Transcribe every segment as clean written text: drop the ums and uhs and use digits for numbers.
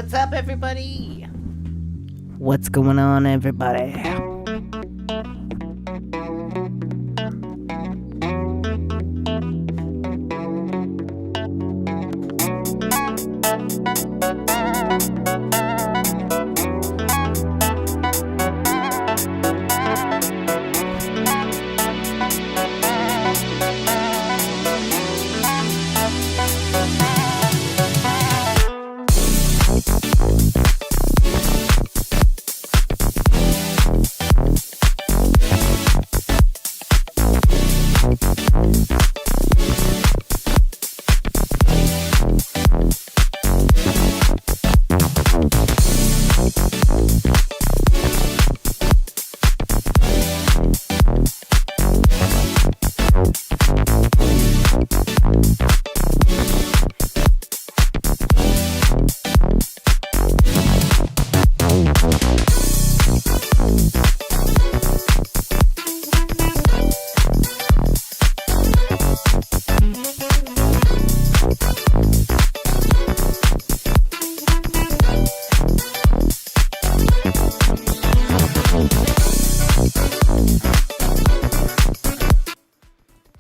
What's up, everybody? What's going on, everybody?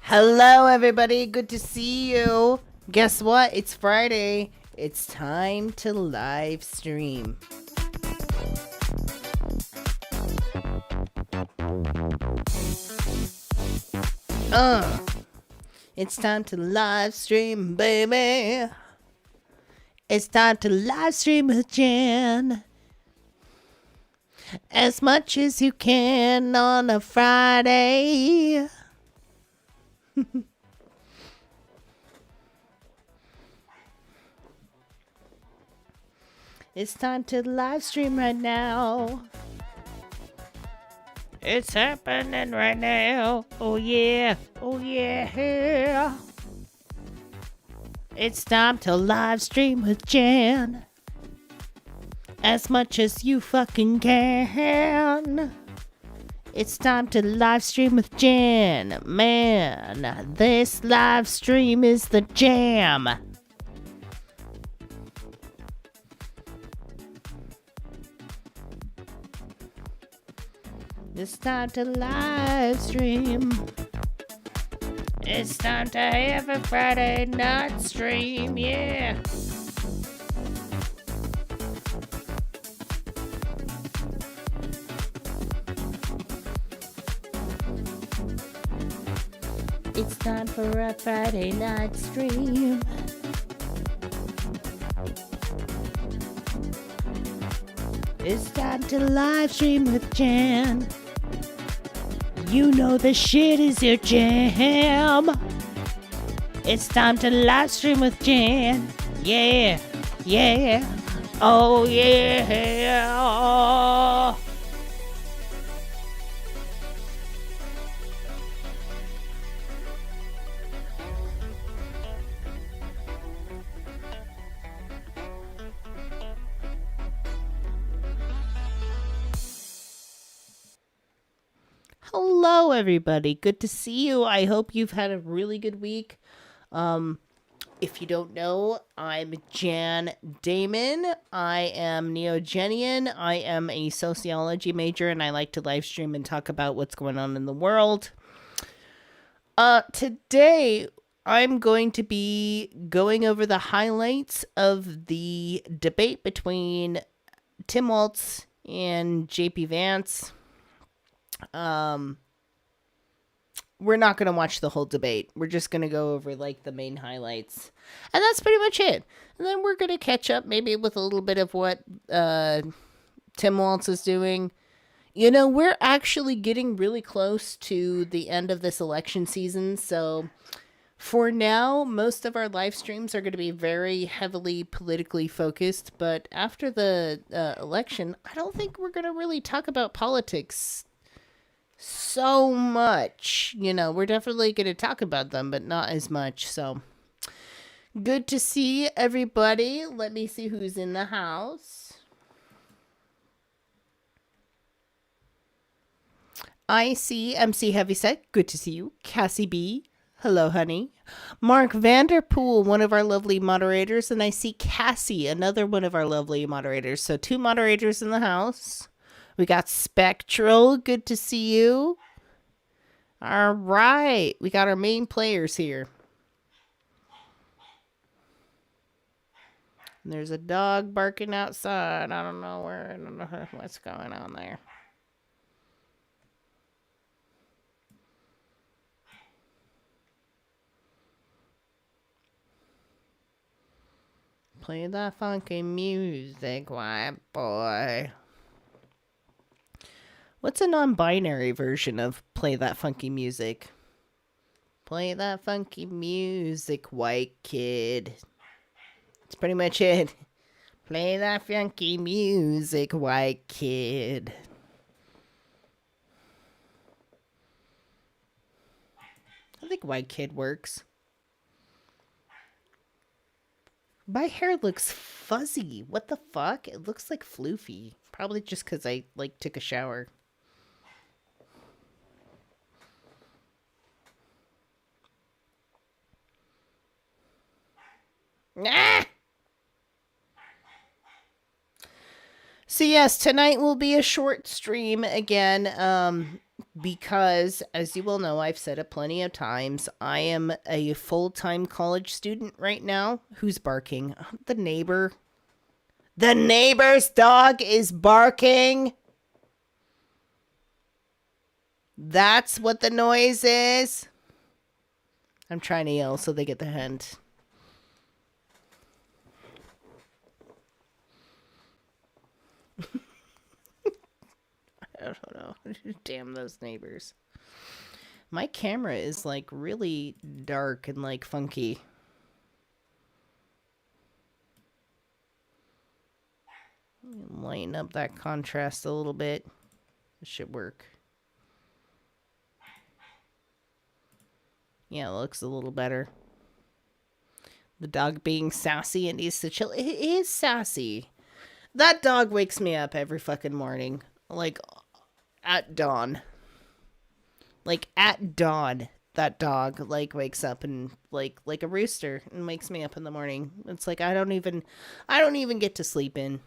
Hello, everybody. Good to see you. Guess what? It's Friday. It's time to live stream. It's time to live stream, baby. It's time to live stream with Jan. As much as you can on a Friday. It's time to live stream right now. It's happening right now. Oh yeah. Oh yeah. It's time to live stream with Jan. As much as you fucking can. It's time to live stream with Jan. Man, this live stream is the jam. It's time to live stream. It's time to have a Friday night stream, yeah. It's time for a Friday night stream. It's time to live stream with Jan. You know the shit is your jam. It's time to live stream with Jan. Yeah, yeah, oh yeah. Hello, everybody. Good to see you. I hope you've had a really good week. If you don't know, I'm Jan Daemon. I am Neogenian. I am a sociology major, and I like to live stream and talk about what's going on in the world. Today, I'm going to be going over the highlights of the debate between Tim Walz and JP Vance. We're not going to watch the whole debate. We're just going to go over like the main highlights. And that's pretty much it. And then we're going to catch up maybe with a little bit of what Tim Waltz is doing. You know, we're actually getting really close to the end of this election season. So for now, most of our live streams are going to be very heavily politically focused. But after the election, I don't think we're going to really talk about politics so much. You know, we're definitely going to talk about them, but not as much. So good to see everybody. Let me see who's in the house. I see MC Heavyset. Good to see you. Cassie B. Hello, honey. Mark Vanderpool, one of our lovely moderators, and I see Cassie, another one of our lovely moderators. So 2 moderators in the house. We got Spectral. Good to see you. All right. We got our main players here. And there's a dog barking outside. I don't know what's going on there. Play that funky music, white boy. What's a non-binary version of play that funky music? Play that funky music, white kid. That's pretty much it. Play that funky music, white kid. I think white kid works. My hair looks fuzzy. What the fuck? It looks like floofy. Probably just because I, took a shower. Ah! So yes, tonight will be a short stream again, because as you will know, I've said it plenty of times, I am a full-time college student right now. Who's barking? The neighbor. The neighbor's dog is barking. That's what the noise is. I'm trying to yell so they get the hint. I don't know. Damn those neighbors. My camera is really dark and funky. Lighten up that contrast a little bit. It should work. Yeah, it looks a little better. The dog being sassy and needs to chill. It is sassy. That dog wakes me up every fucking morning. At dawn. At dawn. That dog wakes up and like a rooster and wakes me up in the morning. It's I don't even get to sleep in.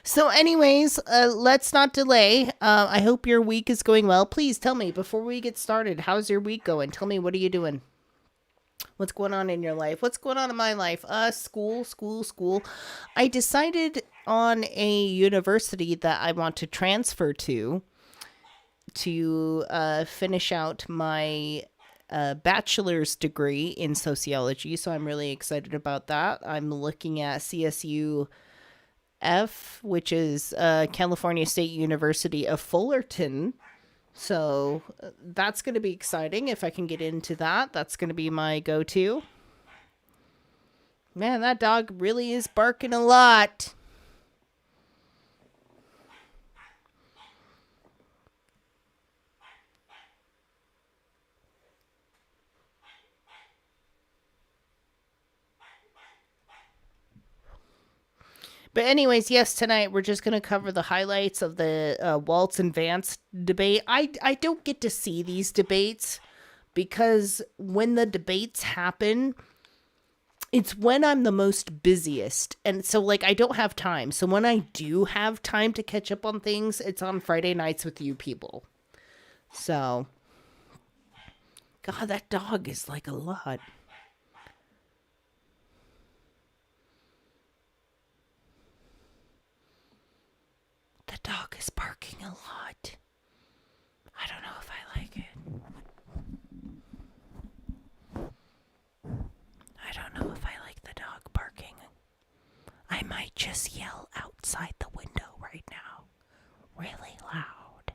So anyways, let's not delay. I hope your week is going well. Please tell me before we get started, how's your week going? Tell me, what are you doing? What's going on in your life? What's going on in my life? School. I decided on a university that I want to transfer to finish out my bachelor's degree in sociology. So I'm really excited about that. I'm looking at CSU F, which is California State University of Fullerton. So that's going to be exciting if I can get into that. That's going to be my go-to. Man, that dog really is barking a lot. But anyways, yes, tonight we're just going to cover the highlights of the Waltz and Vance debate. I don't get to see these debates because when the debates happen, it's when I'm the most busiest. And so I don't have time. So when I do have time to catch up on things, it's on Friday nights with you people. So, God, that dog is a lot. The dog is barking a lot. I don't know if I like it. I don't know if I like the dog barking. I might just yell outside the window right now. Really loud.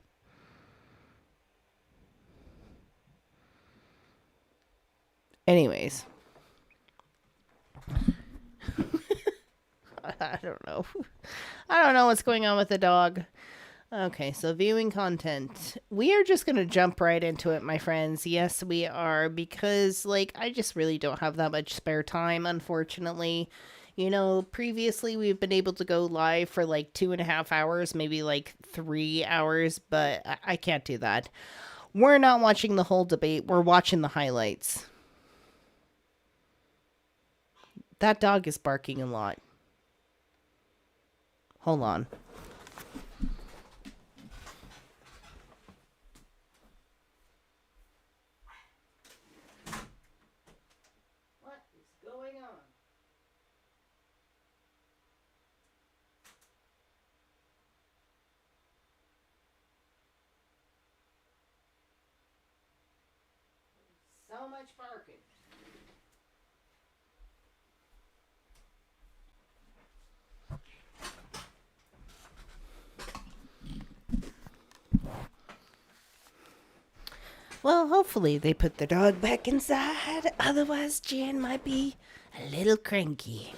Anyways. I don't know. I don't know what's going on with the dog. Okay, so viewing content. We are just going to jump right into it, my friends. Yes, we are, because, I just really don't have that much spare time, unfortunately. You know, previously we've been able to go live for like 2.5 hours, maybe like 3 hours, but I can't do that. We're not watching the whole debate. We're watching the highlights. That dog is barking a lot. Hold on. What is going on? So much barking. Well, hopefully they put the dog back inside. Otherwise, Jan might be a little cranky.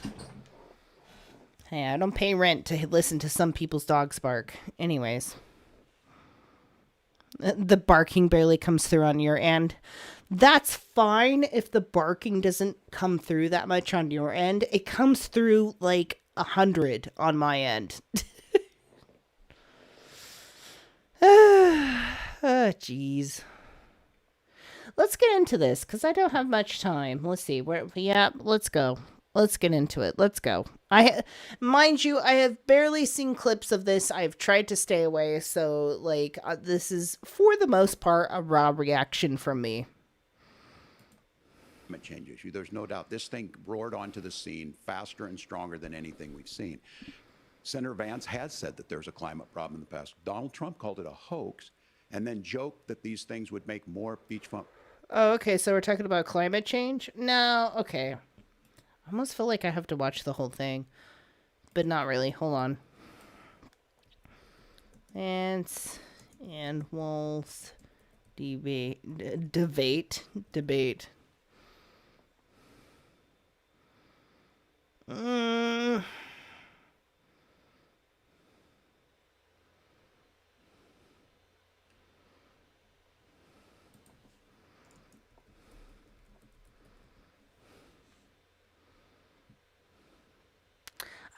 Hey, I don't pay rent to listen to some people's dogs bark. Anyways. The barking barely comes through on your end. That's fine if the barking doesn't come through that much on your end. It comes through like 100 on my end. Oh, jeez. Let's get into this because I don't have much time. Let's see. Let's go. Let's get into it. Let's go. Mind you, I have barely seen clips of this. I've tried to stay away. So, like, this is, for the most part, a raw reaction from me. Climate change issue. There's no doubt this thing roared onto the scene faster and stronger than anything we've seen. Senator Vance has said that there's a climate problem in the past. Donald Trump called it a hoax and then joked that these things would make more beachfront. Oh, okay. So we're talking about climate change? No. Okay. I almost feel like I have to watch the whole thing, but not really. Hold on. Vance and Waltz debate.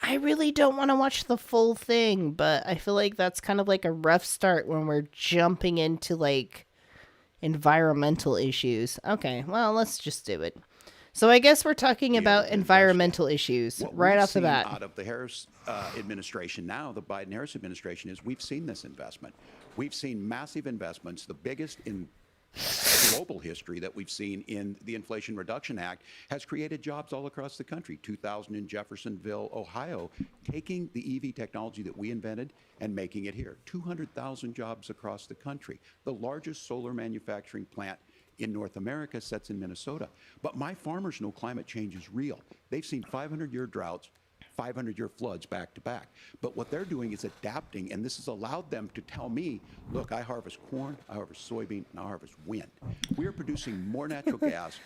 I really don't want to watch the full thing, but I feel like that's kind of like a rough start when we're jumping into like environmental issues. Okay, well, let's just do it. So I guess we're talking about environmental issues right off the bat. Out of the Harris administration now, the Biden-Harris administration, is we've seen this investment. We've seen massive investments, the biggest in global history that we've seen in the Inflation Reduction Act, has created jobs all across the country. 2,000 in Jeffersonville, Ohio, taking the EV technology that we invented and making it here. 200,000 jobs across the country. The largest solar manufacturing plant in North America sits in Minnesota. But my farmers know climate change is real. They've seen 500-year droughts, 500-year floods back to back. But what they're doing is adapting, and this has allowed them to tell me, look, I harvest corn, I harvest soybean, and I harvest wind. We are producing more natural gas.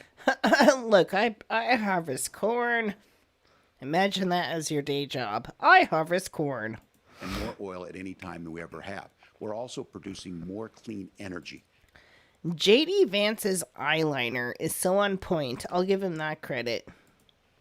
Look, I harvest corn. Imagine that as your day job. I harvest corn. And more oil at any time than we ever have. We're also producing more clean energy. JD Vance's eyeliner is so on point. I'll give him that credit.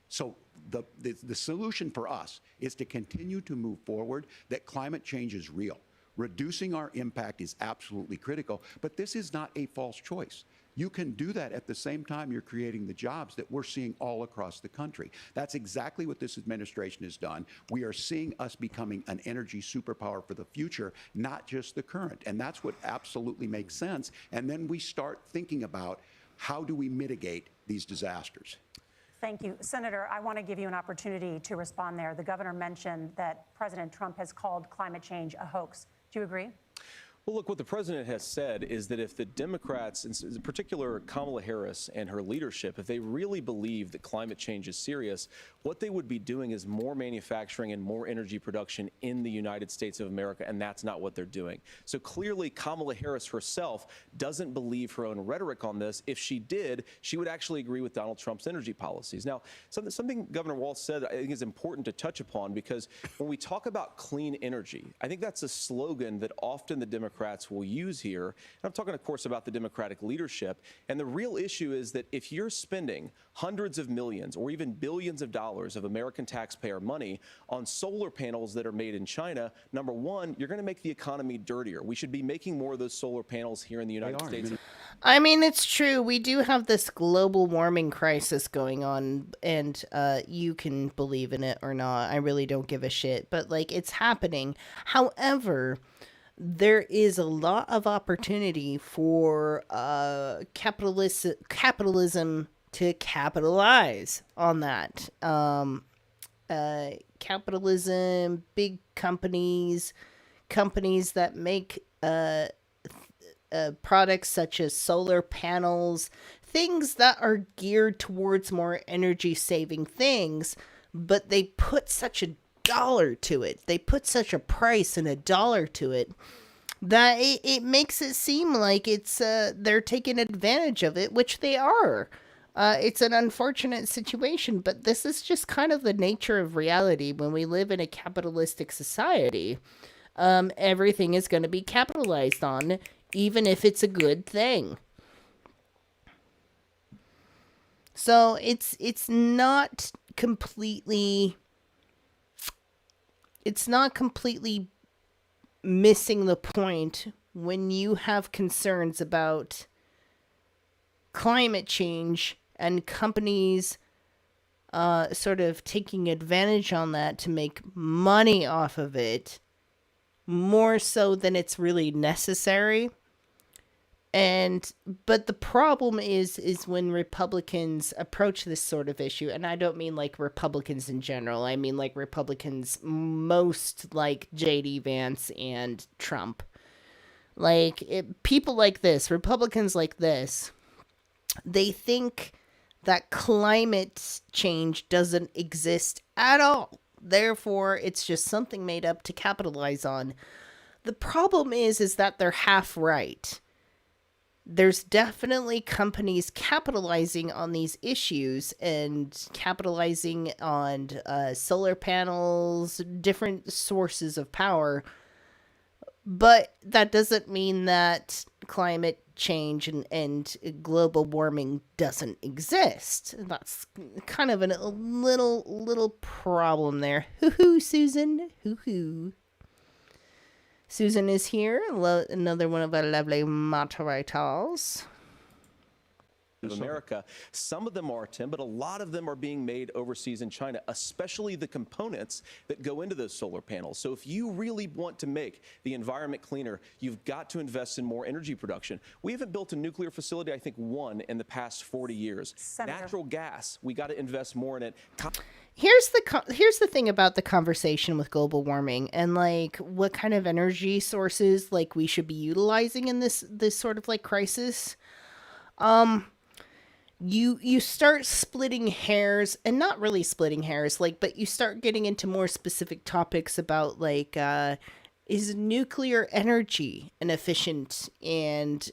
So the solution for us is to continue to move forward, that climate change is real. Reducing our impact is absolutely critical, but this is not a false choice. You can do that at the same time you're creating the jobs that we're seeing all across the country. That's exactly what this administration has done. We are seeing us becoming an energy superpower for the future, not just the current. And that's what absolutely makes sense. And then we start thinking about how do we mitigate these disasters. Thank you. Senator, I want to give you an opportunity to respond there. The governor mentioned that President Trump has called climate change a hoax. Do you agree? Well, look, what the president has said is that if the Democrats, in particular Kamala Harris and her leadership, if they really believe that climate change is serious, what they would be doing is more manufacturing and more energy production in the United States of America, and that's not what they're doing. So clearly, Kamala Harris herself doesn't believe her own rhetoric on this. If she did, she would actually agree with Donald Trump's energy policies. Now, something Governor Walz said I think is important to touch upon, because when we talk about clean energy, I think that's a slogan that often the Democrats Democrats will use here. And I'm talking, of course, about the Democratic leadership. And the real issue is that if you're spending hundreds of millions or even billions of dollars of American taxpayer money on solar panels that are made in China, number one, you're going to make the economy dirtier. We should be making more of those solar panels here in the United States. I mean, it's true. We do have this global warming crisis going on, and you can believe in it or not. I really don't give a shit. But, like, it's happening. However, there is a lot of opportunity for capitalism to capitalize on that. Capitalism, big companies that make products such as solar panels, things that are geared towards more energy saving things, but they put such a dollar to it. They put such a price and a dollar to it that it makes it seem like it's they're taking advantage of it, which they are. It's an unfortunate situation, but this is just kind of the nature of reality when we live in a capitalistic society. Everything is going to be capitalized on, even if it's a good thing. So it's not completely missing the point when you have concerns about climate change and companies sort of taking advantage on that to make money off of it more so than it's really necessary. But the problem is when Republicans approach this sort of issue, and I don't mean like Republicans in general, I mean like Republicans most like J.D. Vance and Trump. Like, people like this, Republicans like this, they think that climate change doesn't exist at all. Therefore, it's just something made up to capitalize on. The problem is that they're half right. There's definitely companies capitalizing on these issues and capitalizing on solar panels, different sources of power. But that doesn't mean that climate change and global warming doesn't exist. That's kind of a little problem there. Hoo-hoo, Susan. Hoo-hoo. Susan is here, another one of our lovely moderators. Of America. Some of them are, Tim, but a lot of them are being made overseas in China, especially the components that go into those solar panels. So if you really want to make the environment cleaner, you've got to invest in more energy production. We haven't built a nuclear facility, I think, one in the past 40 years. Senator. Natural gas, we got to invest more in it. Here's the thing about the conversation with global warming and like what kind of energy sources like we should be utilizing in this sort of like crisis. You start splitting hairs, and not really splitting hairs, like, but you start getting into more specific topics about like is nuclear energy an efficient and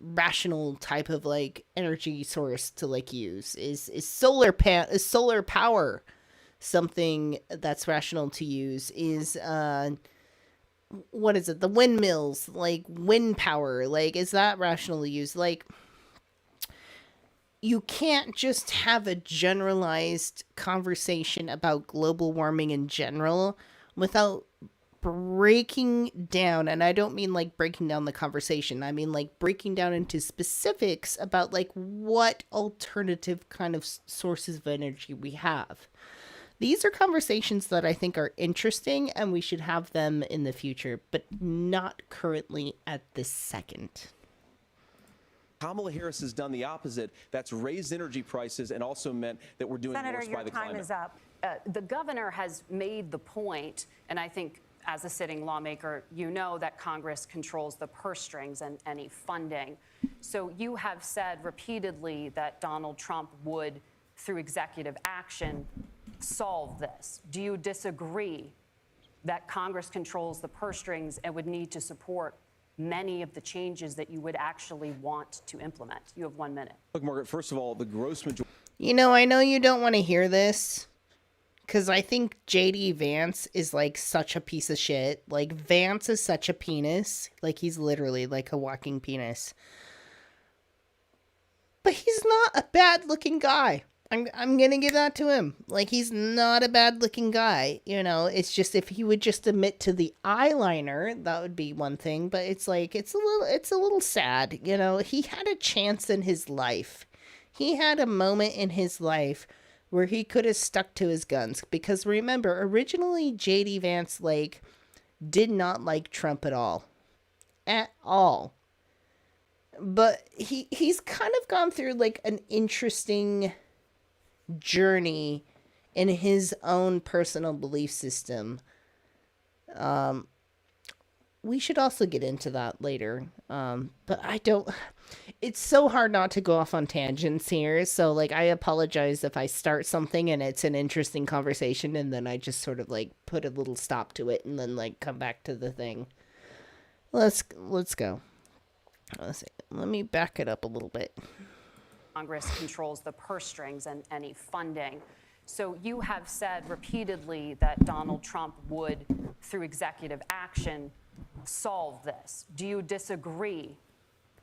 rational type of like energy source to like use? Is solar power something that's rational to use? Is what is it? The windmills, like wind power, like is that rational to use? Like, you can't just have a generalized conversation about global warming in general without breaking down, and I don't mean like breaking down the conversation, I mean like breaking down into specifics about like what alternative kind of sources of energy we have. These are conversations that I think are interesting and we should have them in the future, but not currently at this second. Kamala Harris has done the opposite. That's raised energy prices and also meant that we're doing Senator, worse by the climate. Senator, your time is up. The governor has made the point, and I think as a sitting lawmaker, you know that Congress controls the purse strings and any funding. So you have said repeatedly that Donald Trump would, through executive action, solve this. Do you disagree that Congress controls the purse strings and would need to support many of the changes that you would actually want to implement? You have 1 minute. Look, Margaret, first of all, the gross majority. You know, I know you don't want to hear this, because I think JD Vance is like such a piece of shit. Like Vance is such a penis. Like he's literally like a walking penis. But he's not a bad looking guy. I'm gonna give that to him. Like he's not a bad looking guy. You know, it's just if he would just admit to the eyeliner, that would be one thing. But it's like it's a little sad. You know, he had a chance in his life. He had a moment in his life where he could have stuck to his guns. Because remember, originally JD Vance like did not like Trump at all. At all. But he's kind of gone through like an interesting journey in his own personal belief system. We should also get into that later. But I don't, it's so hard not to go off on tangents here. So like, I apologize if I start something and it's an interesting conversation and then I just sort of like put a little stop to it and then like come back to the thing. Let's go. Let's see. Let me back it up a little bit. Congress controls the purse strings and any funding. So you have said repeatedly that Donald Trump would, through executive action, solve this. Do you disagree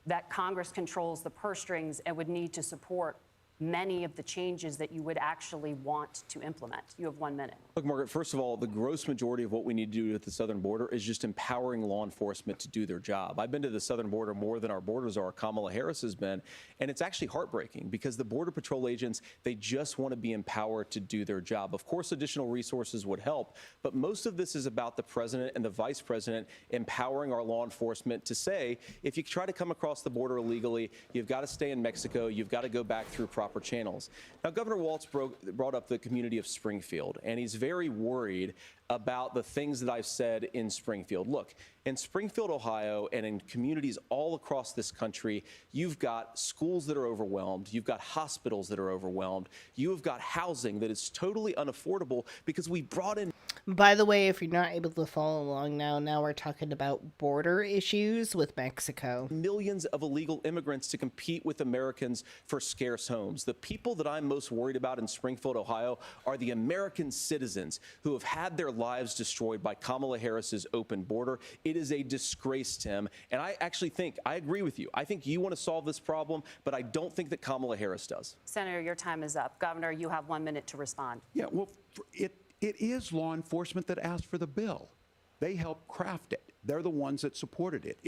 that Congress controls the purse strings and would need to support many of the changes that you would actually want to implement? You have 1 minute. Look, Margaret, first of all, the gross majority of what we need to do at the southern border is just empowering law enforcement to do their job. I've been to the southern border more than our borders are. Kamala Harris has been, and it's actually heartbreaking because the Border Patrol agents, they just want to be empowered to do their job. Of course, additional resources would help, but most of this is about the president and the vice president empowering our law enforcement to say, if you try to come across the border illegally, you've got to stay in Mexico, you've got to go back through proper channels. Now, Governor Walz brought up the community of Springfield, and he's very worried about the things that I've said in Springfield. Look, in Springfield, Ohio, and in communities all across this country, you've got schools that are overwhelmed, you've got hospitals that are overwhelmed, you have got housing that is totally unaffordable because we brought in. By the way, if you're not able to follow along now we're talking about border issues with Mexico. Millions of illegal immigrants to compete with Americans for scarce homes. The people that I'm most worried about in Springfield, Ohio, are the American citizens who have had their lives destroyed by Kamala Harris's open border. It is a disgrace, Tim. And I actually think, I agree with you. I think you want to solve this problem, but I don't think that Kamala Harris does. Senator, your time is up. Governor, you have 1 minute to respond. Yeah, well, it is law enforcement that asked for the bill. They helped craft it. They're the ones that supported it.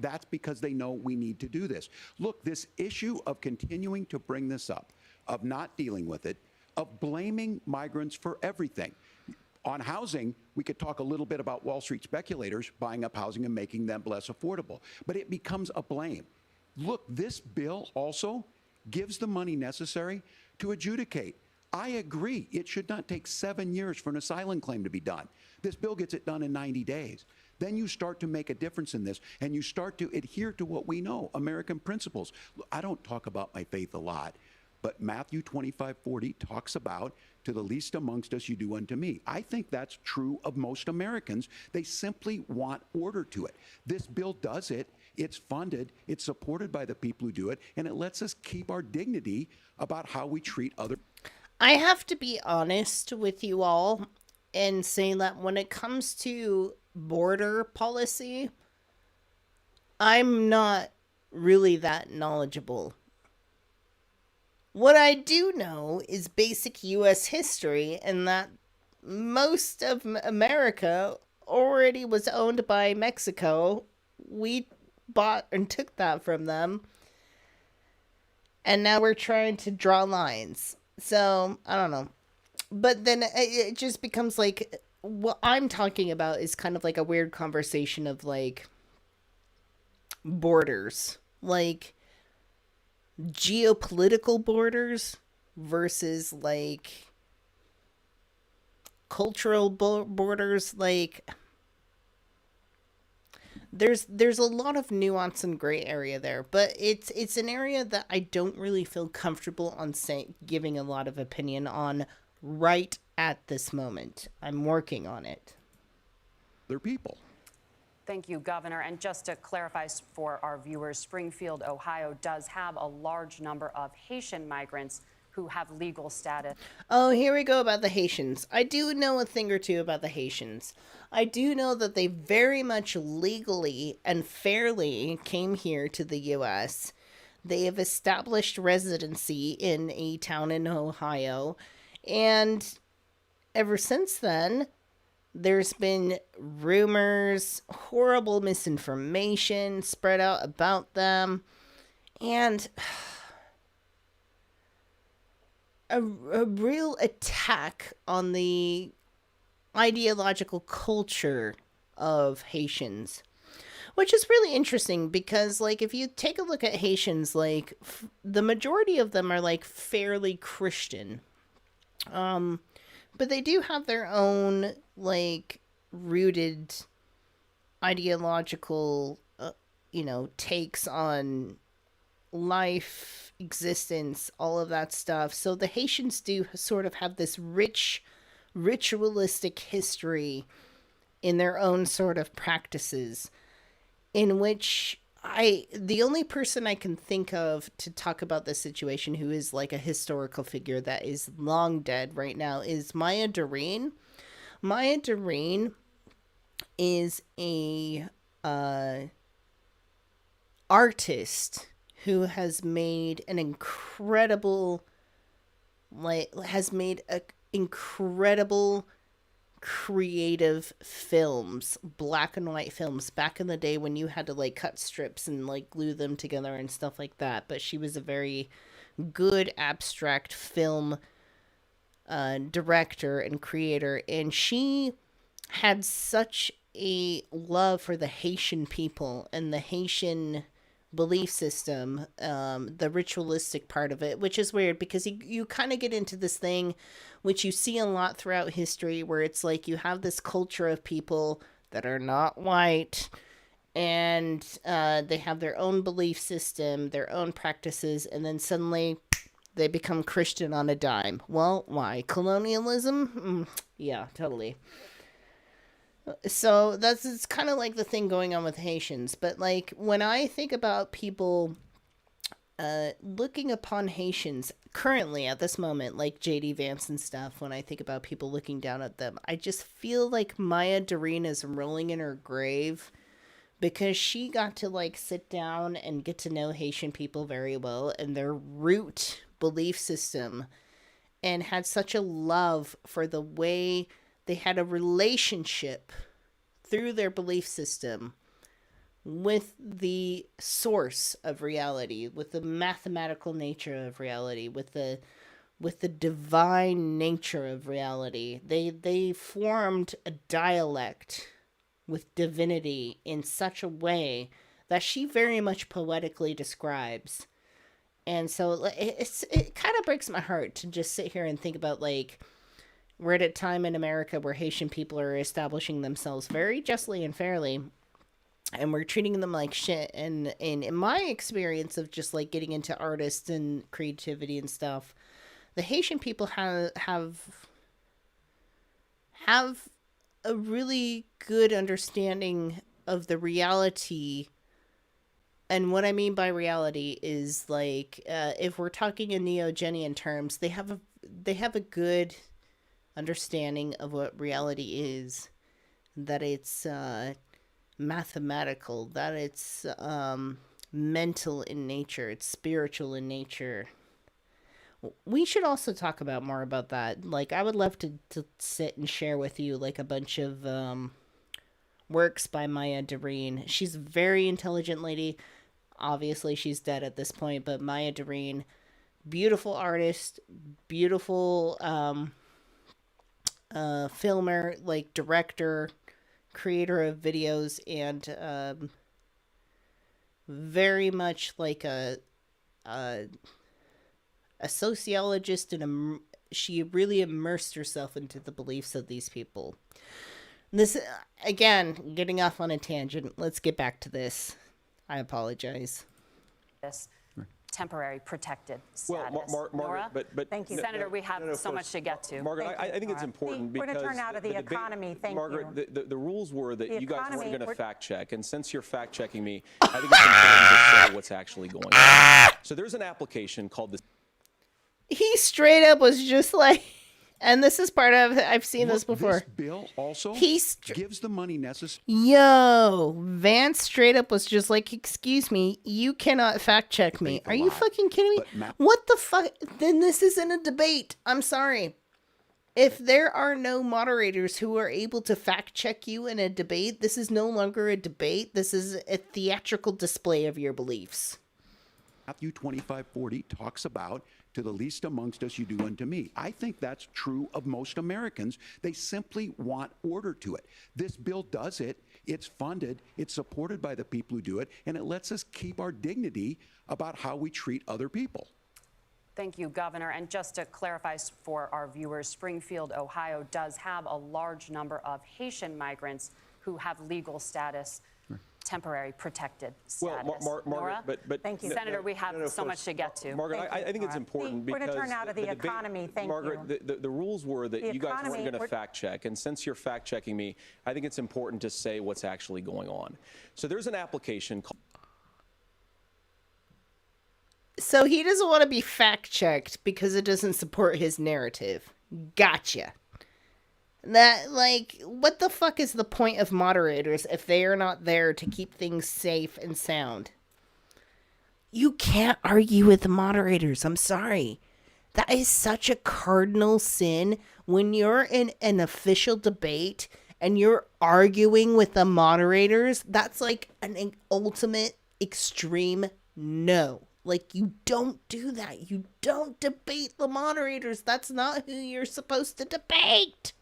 That's because they know we need to do this. Look, this issue of continuing to bring this up, of not dealing with it, of blaming migrants for everything. On housing, we could talk a little bit about Wall Street speculators buying up housing and making them less affordable, but it becomes a blame. Look, this bill also gives the money necessary to adjudicate. I agree, it should not take 7 years for an asylum claim to be done. This bill gets it done in 90 days. Then you start to make a difference in this, and you start to adhere to what we know, American principles. I don't talk about my faith a lot, but Matthew 25:40 talks about, to the least amongst us you do unto me. I think that's true of most Americans. They simply want order to it. This bill does it. It's funded. It's supported by the people who do it. And it lets us keep our dignity about how we treat other. I have to be honest with you all and say that when it comes to border policy, I'm not really that knowledgeable. What I do know is basic U.S. history, and that most of America already was owned by Mexico. We bought and took that from them, and now we're trying to draw lines. So, I don't know. But then it just becomes like, what I'm talking about is kind of like a weird conversation of like borders. Like, geopolitical borders versus like cultural borders. Like there's a lot of nuance and gray area there, but it's an area that I don't really feel comfortable on giving a lot of opinion on right at this moment. I'm working on it. They're people. Thank you, Governor. And just to clarify for our viewers, Springfield, Ohio does have a large number of Haitian migrants who who have legal status. Oh, here we go about the Haitians. I do know a thing or two about the Haitians. I do know that they very much legally and fairly came here to the U.S. They have established residency in a town in Ohio. And ever since then, there's been rumors, horrible misinformation spread out about them. And a real attack on the ideological culture of Haitians, which is really interesting because, like, if you take a look at Haitians, like, the majority of them are, like, fairly Christian. But they do have their own, like, rooted ideological, takes on life, existence, all of that stuff. So the Haitians do sort of have this rich, ritualistic history in their own sort of practices, in which the only person I can think of to talk about this situation who is like a historical figure that is long dead right now is Maya Deren. Maya Deren is a artist who has made an incredible creative films, black and white films, back in the day when you had to like cut strips and like glue them together and stuff like that. But she was a very good abstract film director and creator, and she had such a love for the Haitian people and the Haitian belief system, the ritualistic part of it, which is weird because you kind of get into this thing which you see a lot throughout history where it's like you have this culture of people that are not white, and they have their own belief system, their own practices, and then suddenly they become Christian on a dime. Well, why? Colonialism? Yeah, totally. So it's kind of like the thing going on with Haitians. But like when I think about people looking upon Haitians currently at this moment, like JD Vance and stuff, when I think about people looking down at them, I just feel like Maya Deren is rolling in her grave because she got to like sit down and get to know Haitian people very well and their root belief system, and had such a love for the way they had a relationship through their belief system with the source of reality, with the mathematical nature of reality, with the divine nature of reality. They formed a dialect with divinity in such a way that she very much poetically describes. And so it kind of breaks my heart to just sit here and think about, like, we're at a time in America where Haitian people are establishing themselves very justly and fairly, and we're treating them like shit. And in my experience of just like getting into artists and creativity and stuff, the Haitian people have a really good understanding of the reality. And what I mean by reality is, like, if we're talking in Neogenian terms, they have a good understanding of what reality is, that it's mathematical, that it's mental in nature, it's spiritual in nature. We should also talk about more about that. Like, I would love to sit and share with you like a bunch of works by Maya Deren. She's a very intelligent lady. Obviously she's dead at this point, but Maya Deren, beautiful artist, beautiful filmer, like director, creator of videos, and very much like a sociologist, and she really immersed herself into the beliefs of these people. This, again, getting off on a tangent. Let's get back to this. I apologize. This temporary protected status. Well, Margaret, but Thank you. Senator, we have so much to get to. Margaret, I think it's important We're because going to turn now to the debate, economy. Thank Margaret, you. the rules were that The you guys weren't economy, going to we're- fact check, and since you're fact checking me, I think it's important to say what's actually going on. So there's an application called the He straight up was just like, and this is part of, I've seen this Look, before. This bill also gives the money necessary. Yo, Vance straight up was just like, excuse me, you cannot fact check me. Are you fucking kidding me? What the fuck? Then this isn't a debate. I'm sorry. If there are no moderators who are able to fact check you in a debate, this is no longer a debate. This is a theatrical display of your beliefs. Matthew 25:40 talks about, to the least amongst us you do unto me. I think that's true of most Americans. They simply want order to it. This bill does it. It's funded. It's supported by the people who do it. And it lets us keep our dignity about how we treat other people. Thank you, Governor. And just to clarify for our viewers, Springfield, Ohio does have a large number of Haitian migrants who have legal status, temporary protected status. Well, Margaret, but Thank you. Senator, we have so much to get to. Margaret, I think it's important We're because going to turn now to the debate, economy. Thank Margaret, you. the rules were that The you guys weren't economy, going to fact check, and since you're fact checking me, I think it's important to say what's actually going on. So there's an application called. So he doesn't want to be fact checked because it doesn't support his narrative. Gotcha. That, like, what the fuck is the point of moderators if they are not there to keep things safe and sound? You can't argue with the moderators. I'm sorry. That is such a cardinal sin when you're in an official debate and you're arguing with the moderators. That's like an ultimate extreme no. Like, you don't do that. You don't debate the moderators. That's not who you're supposed to debate.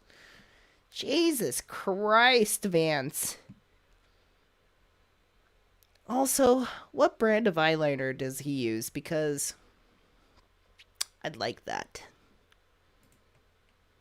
Jesus Christ, Vance. Also, what brand of eyeliner does he use? Because I'd like that.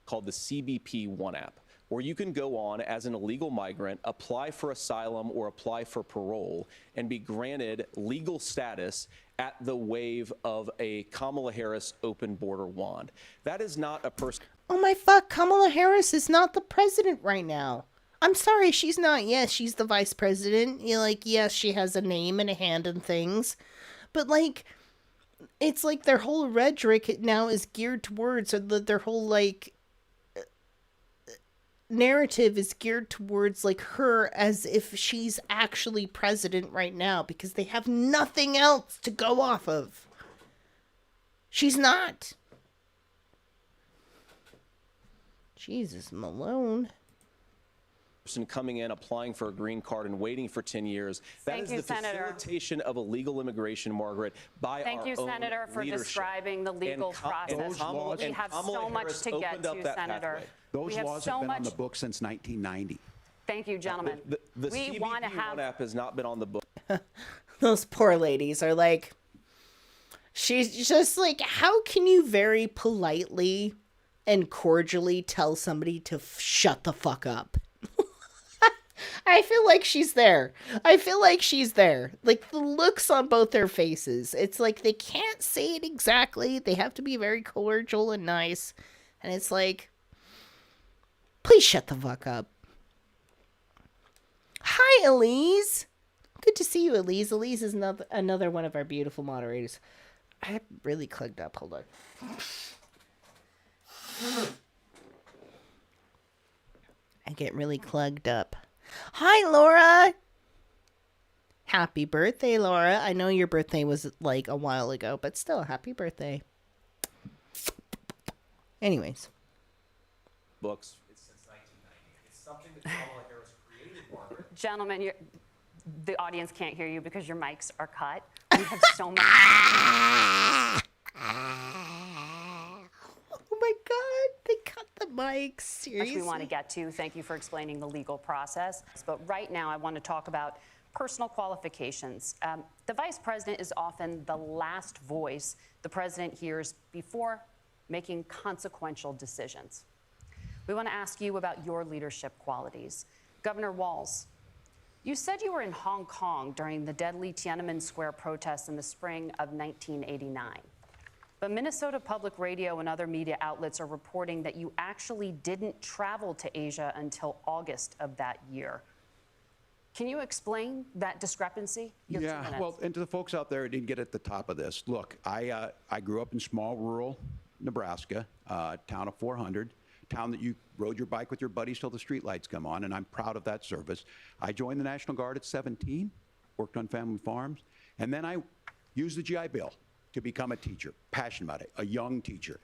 Called the CBP One app, where you can go on as an illegal migrant, apply for asylum or apply for parole, and be granted legal status at the wave of a Kamala Harris open border wand. That is not a person. Oh my fuck, Kamala Harris is not the president right now. I'm sorry, she's not. Yes, she's the vice president. You're like, yes, she has a name and a hand and things. But, like, it's like their whole rhetoric now is geared towards, or their whole, like, narrative is geared towards, like, her as if she's actually president right now because they have nothing else to go off of. She's not. Jesus, Malone. Person coming in, applying for a green card and waiting for 10 years. That is the facilitation of illegal immigration, Margaret, by our own leadership. Thank you, Senator, for describing the legal process. We have so much to get to, Senator. Those laws have been on the books since 1990. Thank you, gentlemen. The CBP One app has not been on the book. Those poor ladies are like, she's just like, how can you very politely and cordially tell somebody to shut the fuck up? I feel like she's there. Like, the looks on both their faces. It's like they can't say it exactly. They have to be very cordial and nice. And it's like, please shut the fuck up. Hi, Elise. Good to see you, Elise. Elise is another one of our beautiful moderators. I'm really clogged up. Hold on. I get really clogged up. Hi, Laura. Happy birthday, Laura. I know your birthday was like a while ago, but still, happy birthday. Anyways. Books. It's since 1990. It's something that Kamala Harris created, Margaret. Gentlemen, the audience can't hear you because your mics are cut. We have so much. Oh my God, they cut the mics. Seriously? Which we want to get to. Thank you for explaining the legal process. But right now, I want to talk about personal qualifications. The vice president is often the last voice the president hears before making consequential decisions. We want to ask you about your leadership qualities. Governor Walz, you said you were in Hong Kong during the deadly Tiananmen Square protests in the spring of 1989. But Minnesota Public Radio and other media outlets are reporting that you actually didn't travel to Asia until August of that year. Can you explain that discrepancy? You have 2 minutes. Well, and to the folks out there who didn't get at the top of this, look, I grew up in small rural Nebraska, town of 400, town that you rode your bike with your buddies till the streetlights come on, and I'm proud of that service. I joined the National Guard at 17, worked on family farms, and then I used the GI Bill to become a teacher, passionate about it, a young teacher.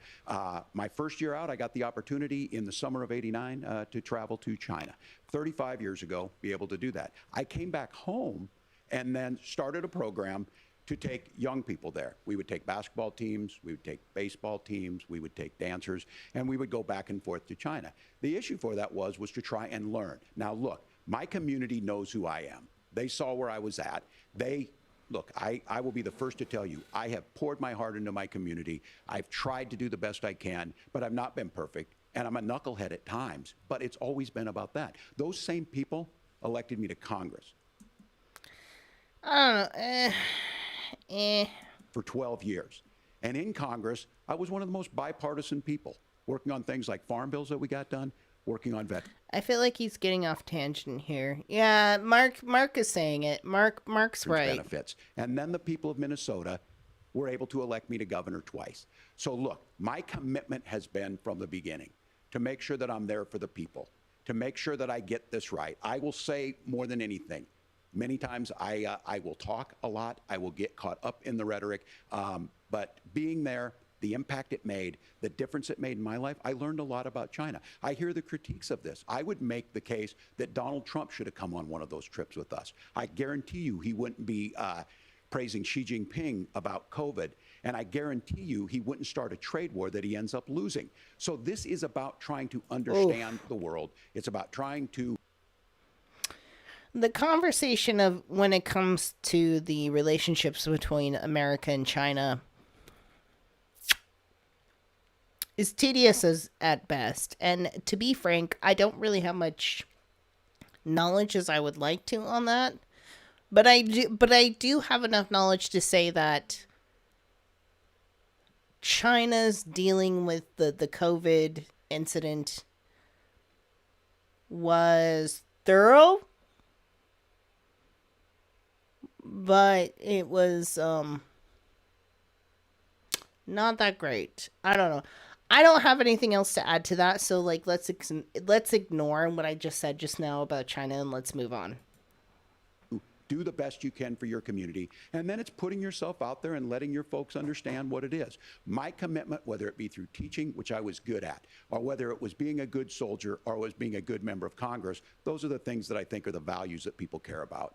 My first year out, I got the opportunity in the summer of '89 to travel to China. 35 years ago, be able to do that. I came back home and then started a program to take young people there. We would take basketball teams, we would take baseball teams, we would take dancers, and we would go back and forth to China. The issue for that was to try and learn. Now look, my community knows who I am. They saw where I was at. Look, I will be the first to tell you, I have poured my heart into my community. I've tried to do the best I can, but I've not been perfect. And I'm a knucklehead at times, but it's always been about that. Those same people elected me to Congress. I don't know. For 12 years. And in Congress, I was one of the most bipartisan people, working on things like farm bills that we got done, working on I feel like he's getting off tangent here. Yeah, Mark is saying it. Mark's right. benefits. And then the people of Minnesota were able to elect me to governor twice. So look, my commitment has been from the beginning to make sure that I'm there for the people, to make sure that I get this right. I will say more than anything. Many times I will talk a lot. I will get caught up in the rhetoric. But being there, the impact it made, the difference it made in my life, I learned a lot about China. I hear the critiques of this. I would make the case that Donald Trump should have come on one of those trips with us. I guarantee you he wouldn't be praising Xi Jinping about COVID. And I guarantee you he wouldn't start a trade war that he ends up losing. So this is about trying to understand the world. It's about trying to... The conversation of when it comes to the relationships between America and China is tedious as at best. And to be frank, I don't really have much knowledge as I would like to on that. But I do have enough knowledge to say that China's dealing with the COVID incident was thorough, but it was not that great. I don't know. I don't have anything else to add to that, so like let's ignore what I just said just now about China and let's move on. Do the best you can for your community, and then it's putting yourself out there and letting your folks understand what it is. My commitment, whether it be through teaching, which I was good at, or whether it was being a good soldier or was being a good member of Congress, those are the things that I think are the values that people care about.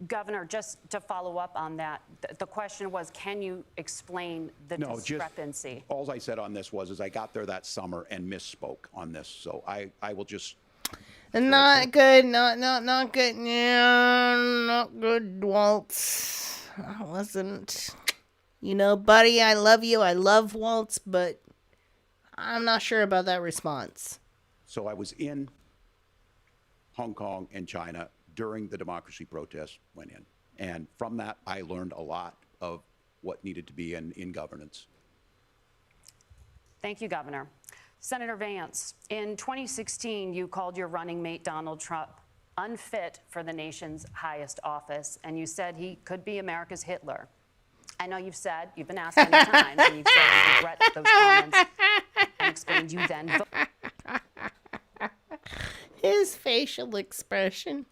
Governor, just to follow up on that, the question was, can you explain the discrepancy? Just, all I said on this was I got there that summer and misspoke on this, so I will just... Not good, not good, yeah, not good, Waltz. I wasn't, buddy, I love you, I love Waltz, but I'm not sure about that response. So I was in Hong Kong and China during the democracy protests went in. And from that, I learned a lot of what needed to be in governance. Thank you, Governor. Senator Vance, in 2016, you called your running mate Donald Trump unfit for the nation's highest office, and you said he could be America's Hitler. I know you've been asked many times, and you've said you regret those comments and explained you then His facial expression.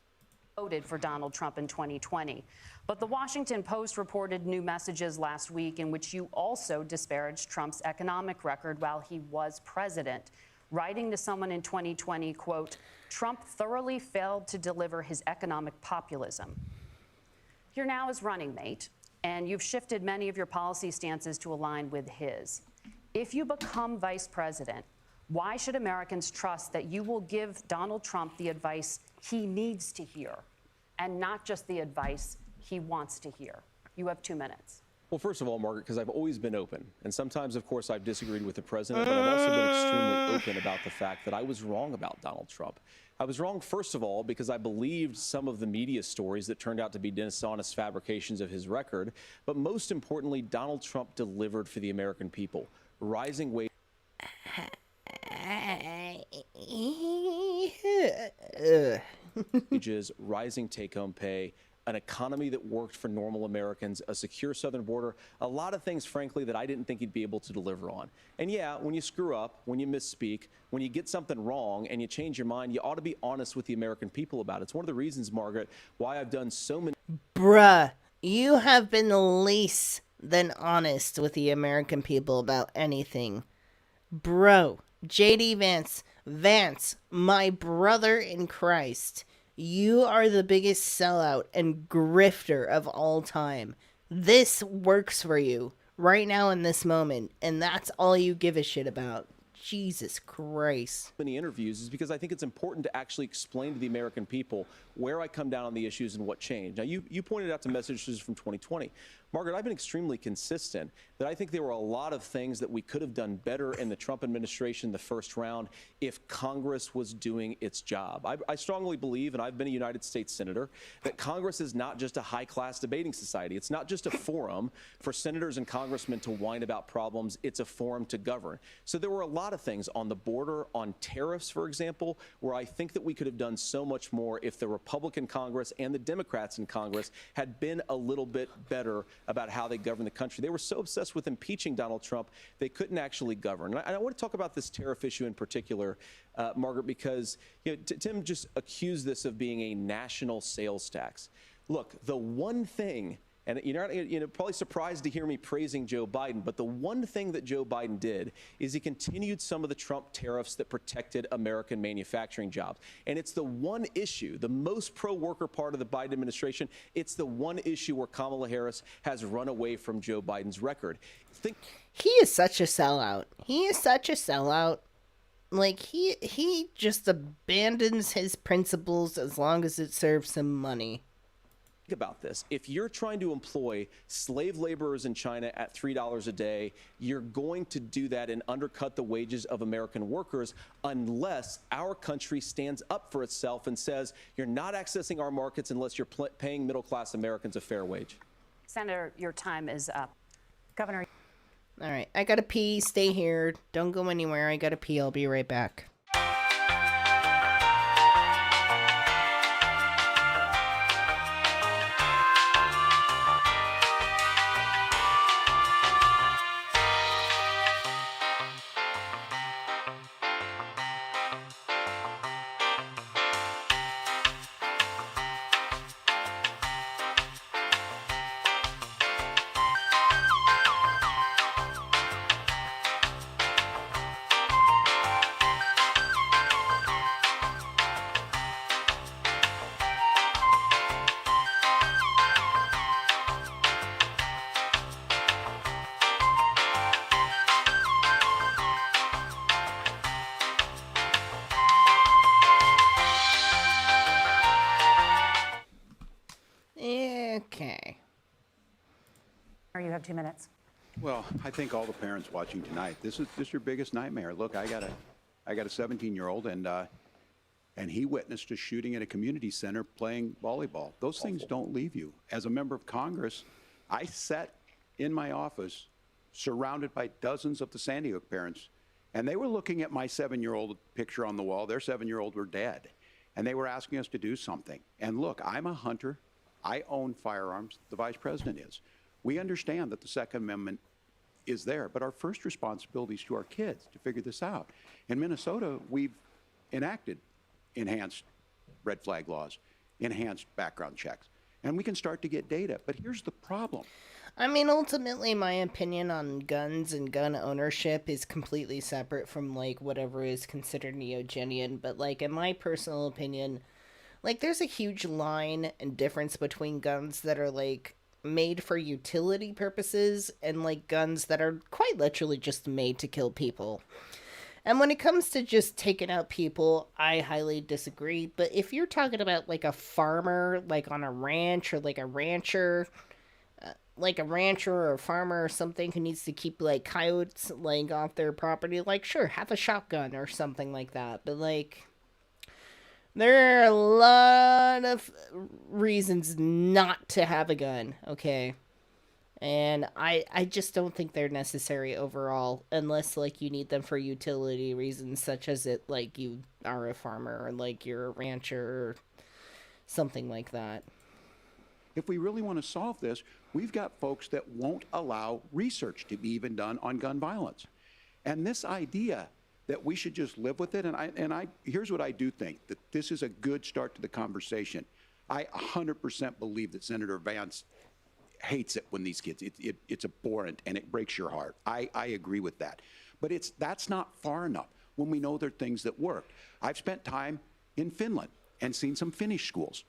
Voted for Donald Trump in 2020. But the Washington Post reported new messages last week in which you also disparaged Trump's economic record while he was president, writing to someone in 2020, quote, Trump thoroughly failed to deliver his economic populism. You're now his running mate, and you've shifted many of your policy stances to align with his. If you become vice president, why should Americans trust that you will give Donald Trump the advice he needs to hear and not just the advice he wants to hear? You have 2 minutes. Well, first of all, Margaret, because I've always been open. And sometimes, of course, I've disagreed with the president, but I've also been extremely open about the fact that I was wrong about Donald Trump. I was wrong, first of all, because I believed some of the media stories that turned out to be dishonest fabrications of his record. But most importantly, Donald Trump delivered for the American people. Rising wages. wages, rising take-home pay, an economy that worked for normal Americans, a secure southern border, a lot of things, frankly, that I didn't think he'd be able to deliver on. And yeah, when you screw up, when you misspeak, when you get something wrong and you change your mind, you ought to be honest with the American people about it. It's one of the reasons, Margaret, why I've done so many Bruh, you have been less than honest with the American people about anything. Bro, JD Vance, my brother in Christ, you are the biggest sellout and grifter of all time. This works for you right now in this moment, and that's all you give a shit about. Jesus Christ. many interviews is because I think it's important to actually explain to the American people where I come down on the issues and what changed. Now, you pointed out the messages from 2020. Margaret, I've been extremely consistent that I think there were a lot of things that we could have done better in the Trump administration the first round if Congress was doing its job. I strongly believe, and I've been a United States Senator, that Congress is not just a high-class debating society. It's not just a forum for senators and congressmen to whine about problems. It's a forum to govern. So there were a lot of things on the border, on tariffs, for example, where I think that we could have done so much more if the Republican Congress and the Democrats in Congress had been a little bit better about how they govern the country. They were so obsessed with impeaching Donald Trump, they couldn't actually govern. And I want to talk about this tariff issue in particular, Margaret, because Tim just accused this of being a national sales tax. Look, the one thing, and you're probably surprised to hear me praising Joe Biden, but the one thing that Joe Biden did is he continued some of the Trump tariffs that protected American manufacturing jobs. And it's the one issue, the most pro-worker part of the Biden administration, it's the one issue where Kamala Harris has run away from Joe Biden's record. He is such a sellout. He is such a sellout. Like, he just abandons his principles as long as it serves him money. About this. If you're trying to employ slave laborers in China at $3 a day, you're going to do that and undercut the wages of American workers unless our country stands up for itself and says you're not accessing our markets unless you're paying middle-class Americans a fair wage. Senator, your time is up. Governor. All right, I gotta pee. Stay here. Don't go anywhere. I gotta pee. I'll be right back. Okay. You have 2 minutes. Well, I think all the parents watching tonight, this is your biggest nightmare. Look, I got a 17-year-old, and he witnessed a shooting at a community center playing volleyball. Those things don't leave you. As a member of Congress, I sat in my office surrounded by dozens of the Sandy Hook parents, and they were looking at my 7-year-old picture on the wall. Their 7-year-old were dead, and they were asking us to do something. And look, I'm a hunter. I own firearms. The vice president is. We understand that the Second Amendment is there, but our first responsibility is to our kids to figure this out. In Minnesota, we've enacted enhanced red flag laws, enhanced background checks, and we can start to get data. But here's the problem. I mean, ultimately, my opinion on guns and gun ownership is completely separate from, like, whatever is considered Neogenian. But, like, in my personal opinion, like, there's a huge line and difference between guns that are, like, made for utility purposes and, like, guns that are quite literally just made to kill people. And when it comes to just taking out people, I highly disagree. But if you're talking about, like, a farmer, like, on a ranch, or, like, a rancher or a farmer or something who needs to keep, like, coyotes, like, off their property, like, sure, have a shotgun or something like that. But, like, there are a lot of reasons not to have a gun, okay? And I just don't think they're necessary overall, unless, like, you need them for utility reasons, such as it, like, you are a farmer, or, like, you're a rancher, or something like that. If we really want to solve this, we've got folks that won't allow research to be even done on gun violence. And this idea that we should just live with it, and here's what I do think, that this is a good start to the conversation. I 100% believe that Senator Vance hates it when these kids, it's abhorrent and it breaks your heart. I agree with that. But that's not far enough when we know there are things that work. I've spent time in Finland and seen some Finnish schools.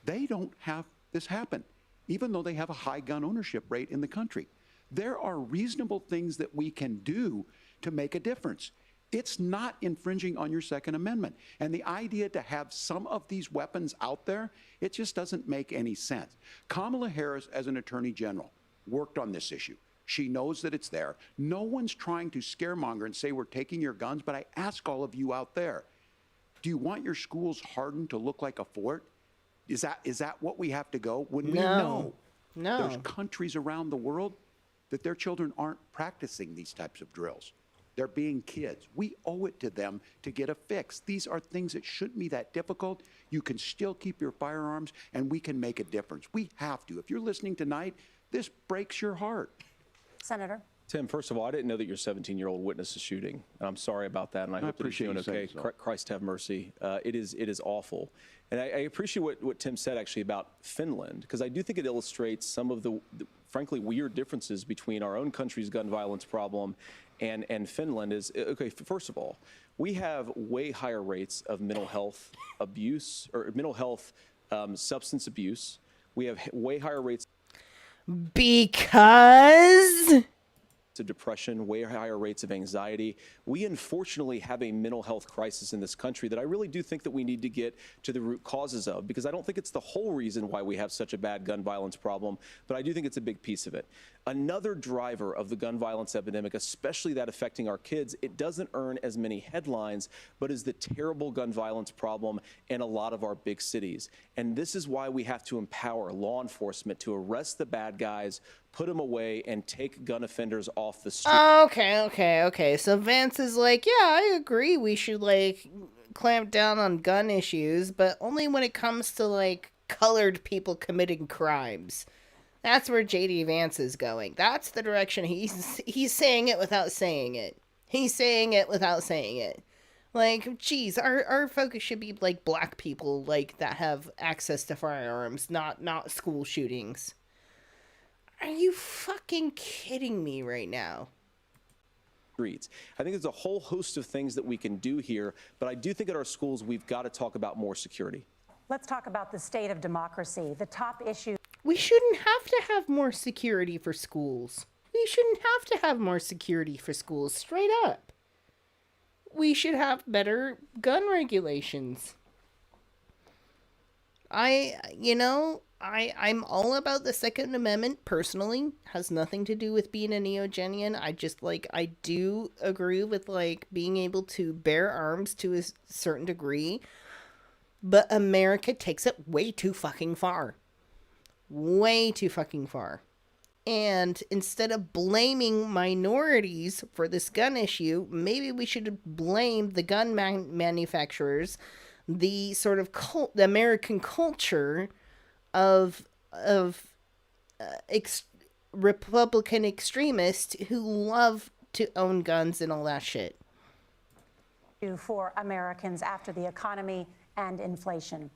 They don't have this happen, even though they have a high gun ownership rate in the country. There are reasonable things that we can do to make a difference. It's not infringing on your Second Amendment. And the idea to have some of these weapons out there, it just doesn't make any sense. Kamala Harris, as an attorney general, worked on this issue. She knows that it's there. No one's trying to scaremonger and say we're taking your guns, but I ask all of you out there, do you want your schools hardened to look like a fort? Is that what we have to go? When we know there's countries around the world that their children aren't practicing these types of drills. They're being kids. We owe it to them to get a fix. These are things that shouldn't be that difficult. You can still keep your firearms, and we can make a difference. We have to. If you're listening tonight, this breaks your heart. Senator. Tim, first of all, I didn't know that your 17-year-old witnessed a shooting. I'm sorry about that, and I hope that he's doing okay. Christ have mercy. It is awful. And I appreciate what Tim said, actually, about Finland, because I do think it illustrates some of the frankly, weird differences between our own country's gun violence problem and Finland is, okay, first of all, we have way higher rates of mental health abuse, or mental health substance abuse. We have way higher rates because of depression, way higher rates of anxiety. We unfortunately have a mental health crisis in this country that I really do think that we need to get to the root causes of, because I don't think it's the whole reason why we have such a bad gun violence problem, but I do think it's a big piece of it. Another driver of the gun violence epidemic, especially that affecting our kids, it doesn't earn as many headlines, but is the terrible gun violence problem in a lot of our big cities. And this is why we have to empower law enforcement to arrest the bad guys, put them away, and take gun offenders off the street. Okay. So Vance is like, yeah, I agree. We should, like, clamp down on gun issues, but only when it comes to, like, colored people committing crimes. That's where J.D. Vance is going. That's the direction he's saying it without saying it. He's saying it without saying it. Like, geez, our focus should be, like, black people, like, that have access to firearms, not school shootings. Are you fucking kidding me right now? Streets. I think there's a whole host of things that we can do here, but I do think at our schools we've got to talk about more security. Let's talk about the state of democracy. The top issue. We shouldn't have to have more security for schools. We shouldn't have to have more security for schools, straight up. We should have better gun regulations. I'm all about the Second Amendment, personally. Has nothing to do with being a Neogenian. I do agree with, like, being able to bear arms to a certain degree. But America takes it way too fucking far. Way too fucking far. And instead of blaming minorities for this gun issue, maybe we should blame the gun manufacturers, the sort of the American culture of Republican extremists who love to own guns and all that shit. For Americans after the economy and inflation.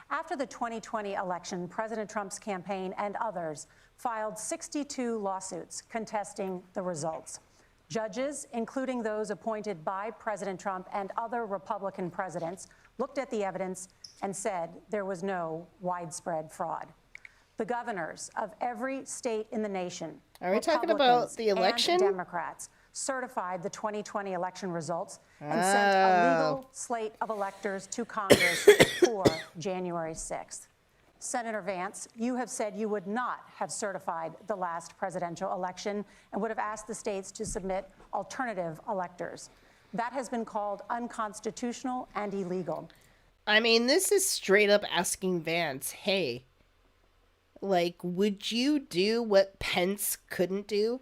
After the 2020 election, President Trump's campaign and others filed 62 lawsuits contesting the results. Judges, including those appointed by President Trump and other Republican presidents, looked at the evidence and said there was no widespread fraud. The governors of every state in the nation, are we talking about the election? And Democrats, certified the 2020 election results and sent a legal slate of electors to Congress for January 6th. Senator Vance, you have said you would not have certified the last presidential election and would have asked the states to submit alternative electors. That has been called unconstitutional and illegal. I mean, this is straight up asking Vance, hey, like, would you do what Pence couldn't do?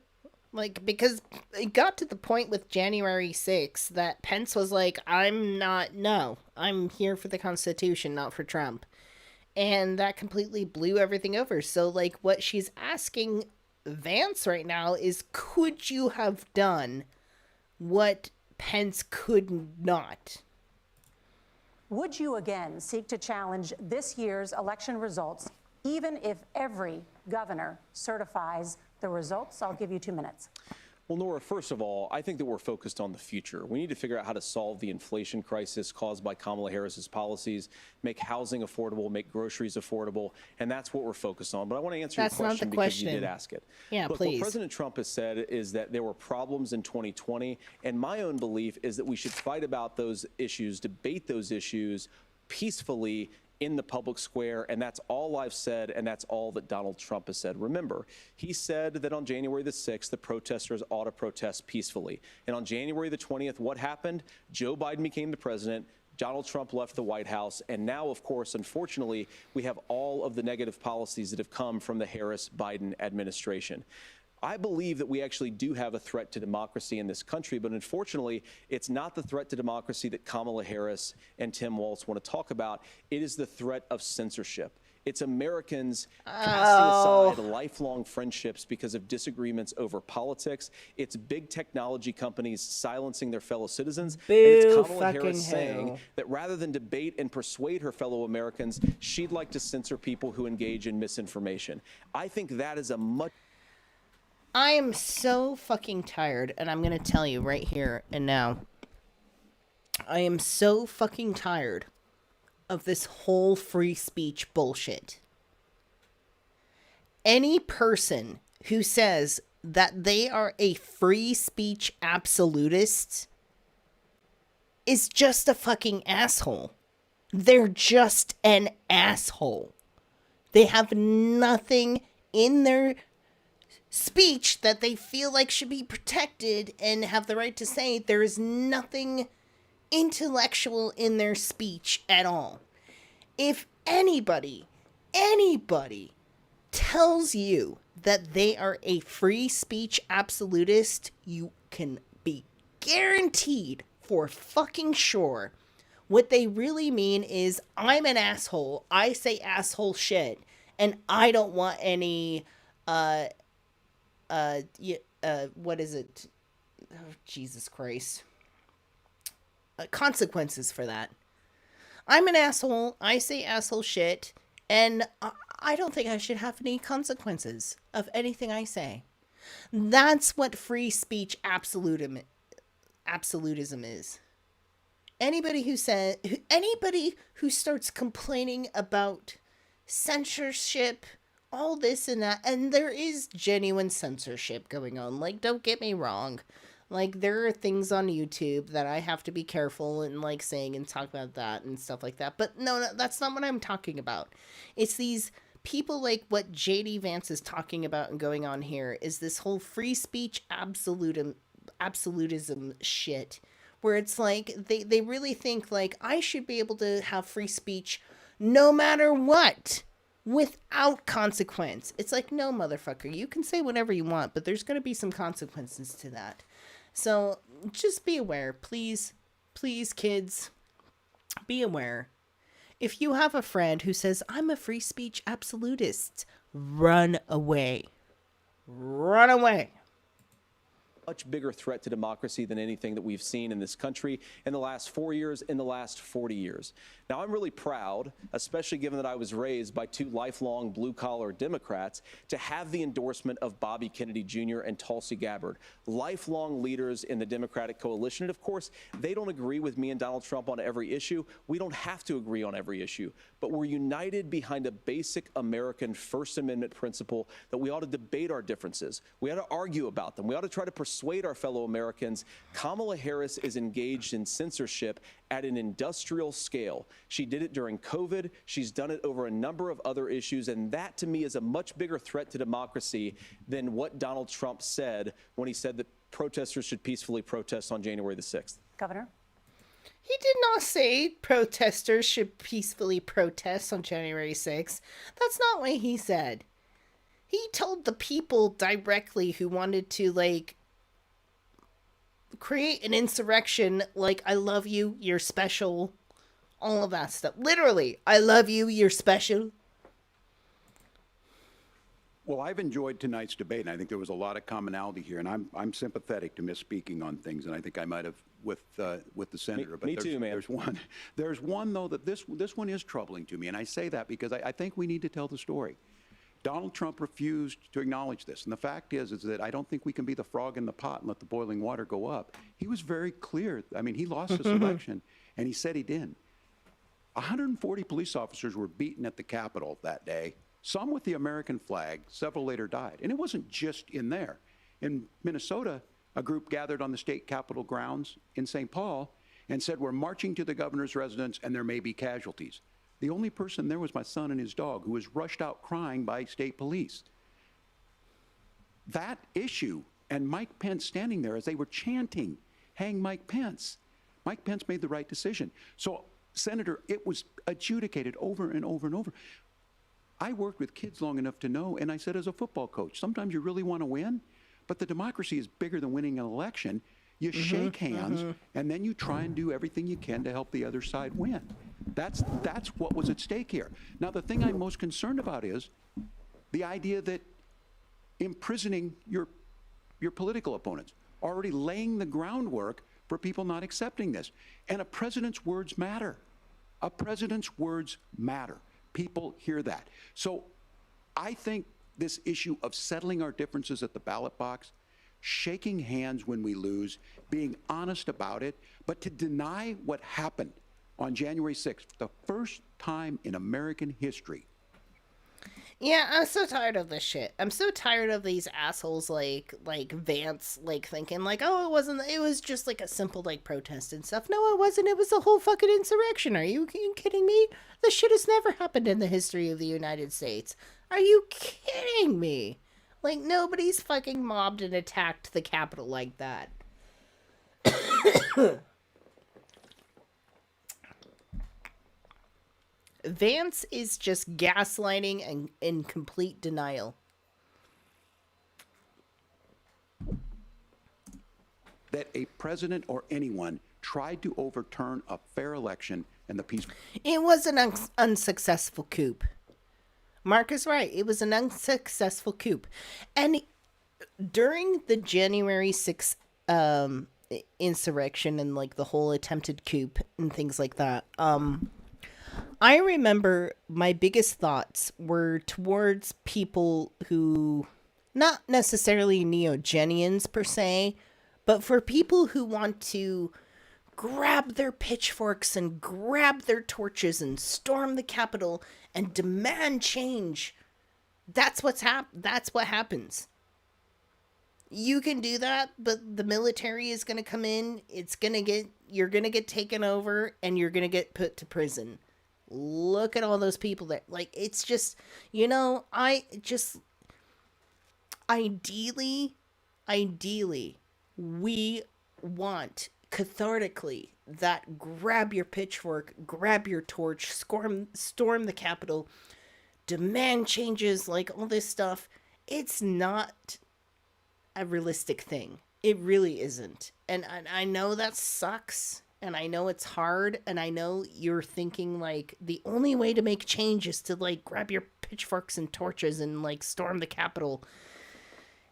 Like, because it got to the point with January 6th that Pence was like, I'm here for the Constitution, not for Trump. And that completely blew everything over. So, like, what she's asking Vance right now is, could you have done what Pence could not? Would you again seek to challenge this year's election results, even if every governor certifies the results? I'll give you 2 minutes. Well, Nora, first of all, I think that we're focused on the future. We need to figure out how to solve the inflation crisis caused by Kamala Harris's policies, make housing affordable, make groceries affordable, and that's what we're focused on. But I want to answer your question because you did ask it. Yeah, Look, please. what President Trump has said is that there were problems in 2020, and my own belief is that we should fight about those issues, debate those issues peacefully in the public square, and that's all I've said, and that's all that Donald Trump has said. Remember, he said that on January the 6th, the protesters ought to protest peacefully. And on January the 20th, what happened? Joe Biden became the president. Donald Trump left the White House. And now, of course, unfortunately, we have all of the negative policies that have come from the Harris-Biden administration. I believe that we actually do have a threat to democracy in this country, but unfortunately, it's not the threat to democracy that Kamala Harris and Tim Walz want to talk about. It is the threat of censorship. It's Americans casting aside lifelong friendships because of disagreements over politics. It's big technology companies silencing their fellow citizens. And it's Kamala Harris saying that rather than debate and persuade her fellow Americans, she'd like to censor people who engage in misinformation. I think that is a much... I am so fucking tired, and I'm going to tell you right here and now. I am so fucking tired of this whole free speech bullshit. Any person who says that they are a free speech absolutist is just a fucking asshole. They're just an asshole. They have nothing in their speech that they feel like should be protected and have the right to say. There is nothing intellectual in their speech at all. If anybody tells you that they are a free speech absolutist, you can be guaranteed for fucking sure what they really mean is, I'm an asshole, I say asshole shit, and I don't want any what is it? Oh, Jesus Christ. Consequences for that. I'm an asshole. I say asshole shit. And I don't think I should have any consequences of anything I say. That's what free speech absolutism is. Anybody who starts complaining about censorship, all this and that, and there is genuine censorship going on. Like, don't get me wrong. Like, there are things on YouTube that I have to be careful and, like, saying and talk about that and stuff like that. But no, that's not what I'm talking about. It's these people like what J.D. Vance is talking about and going on here is this whole free speech absolutism shit. Where it's like, they really think, like, I should be able to have free speech no matter what. Without consequence. It's like, no, motherfucker, you can say whatever you want, but there's going to be some consequences to that. So just be aware. Please, kids, be aware. If you have a friend who says, I'm a free speech absolutist, run away. Run away. Much bigger threat to democracy than anything that we've seen in this country in the last 4 years, in the last 40 years. Now, I'm really proud, especially given that I was raised by two lifelong blue-collar Democrats, to have the endorsement of Bobby Kennedy Jr. and Tulsi Gabbard, lifelong leaders in the Democratic coalition. And of course, they don't agree with me and Donald Trump on every issue. We don't have to agree on every issue, but we're united behind a basic American First Amendment principle that we ought to debate our differences. We ought to argue about them. We ought to try to persuade our fellow Americans. Kamala Harris is engaged in censorship at an industrial scale. She did it during COVID. She's done it over a number of other issues. And that, to me, is a much bigger threat to democracy than what Donald Trump said when he said that protesters should peacefully protest on January the 6th. Governor? He did not say protesters should peacefully protest on January 6th. That's not what he said. He told the people directly who wanted to, like, create an insurrection, like, I love you, you're special, all of that stuff. Literally, I love you, you're special. Well, I've enjoyed tonight's debate, and I think there was a lot of commonality here. And I'm sympathetic to misspeaking on things, and I think I might have with the senator. Me too, man. There's one though that this one is troubling to me, and I say that because I think we need to tell the story. Donald Trump refused to acknowledge this, and the fact is that I don't think we can be the frog in the pot and let the boiling water go up. He was very clear. I mean, he lost this election, and he said he didn't. 140 police officers were beaten at the Capitol that day. Some with the American flag, several later died. And it wasn't just in there. In Minnesota, a group gathered on the state capitol grounds in St. Paul and said, we're marching to the governor's residence and there may be casualties. The only person there was my son and his dog, who was rushed out crying by state police. That issue, and Mike Pence standing there as they were chanting, hang Mike Pence. Mike Pence made the right decision. So, Senator, it was adjudicated over and over and over. I worked with kids long enough to know, and I said as a football coach, sometimes you really want to win, but the democracy is bigger than winning an election. You shake hands, and then you try and do everything you can to help the other side win. That's what was at stake here. Now, the thing I'm most concerned about is the idea that imprisoning your political opponents, already laying the groundwork for people not accepting this. And a president's words matter. A president's words matter. People hear that. So I think this issue of settling our differences at the ballot box, shaking hands when we lose, being honest about it, but to deny what happened on January 6th, the first time in American history. Yeah, I'm so tired of this shit. I'm so tired of these assholes like Vance, like thinking like, oh, it was just like a simple like protest and stuff. No, it wasn't. It was a whole fucking insurrection. Are you kidding me? This shit has never happened in the history of the United States. Are you kidding me? Like, nobody's fucking mobbed and attacked the Capitol like that. Vance is just gaslighting and in complete denial. That a president or anyone tried to overturn a fair election and the peaceful. It was an unsuccessful coup. Mark is right. It was an unsuccessful coup. And during the January 6th insurrection and like the whole attempted coup and things like that, I remember my biggest thoughts were towards people who, not necessarily Neogenians per se, but for people who want to grab their pitchforks and grab their torches and storm the Capitol and demand change. That's what happens. You can do that, but the military is going to come in. You're going to get taken over and you're going to get put to prison. Look at all those people that, like, it's just, ideally, we want cathartically that grab your pitchfork, grab your torch, storm the Capitol, demand changes, like all this stuff. It's not a realistic thing. It really isn't. And I know that sucks. And I know it's hard, and I know you're thinking, like, the only way to make change is to, like, grab your pitchforks and torches and, like, storm the Capitol.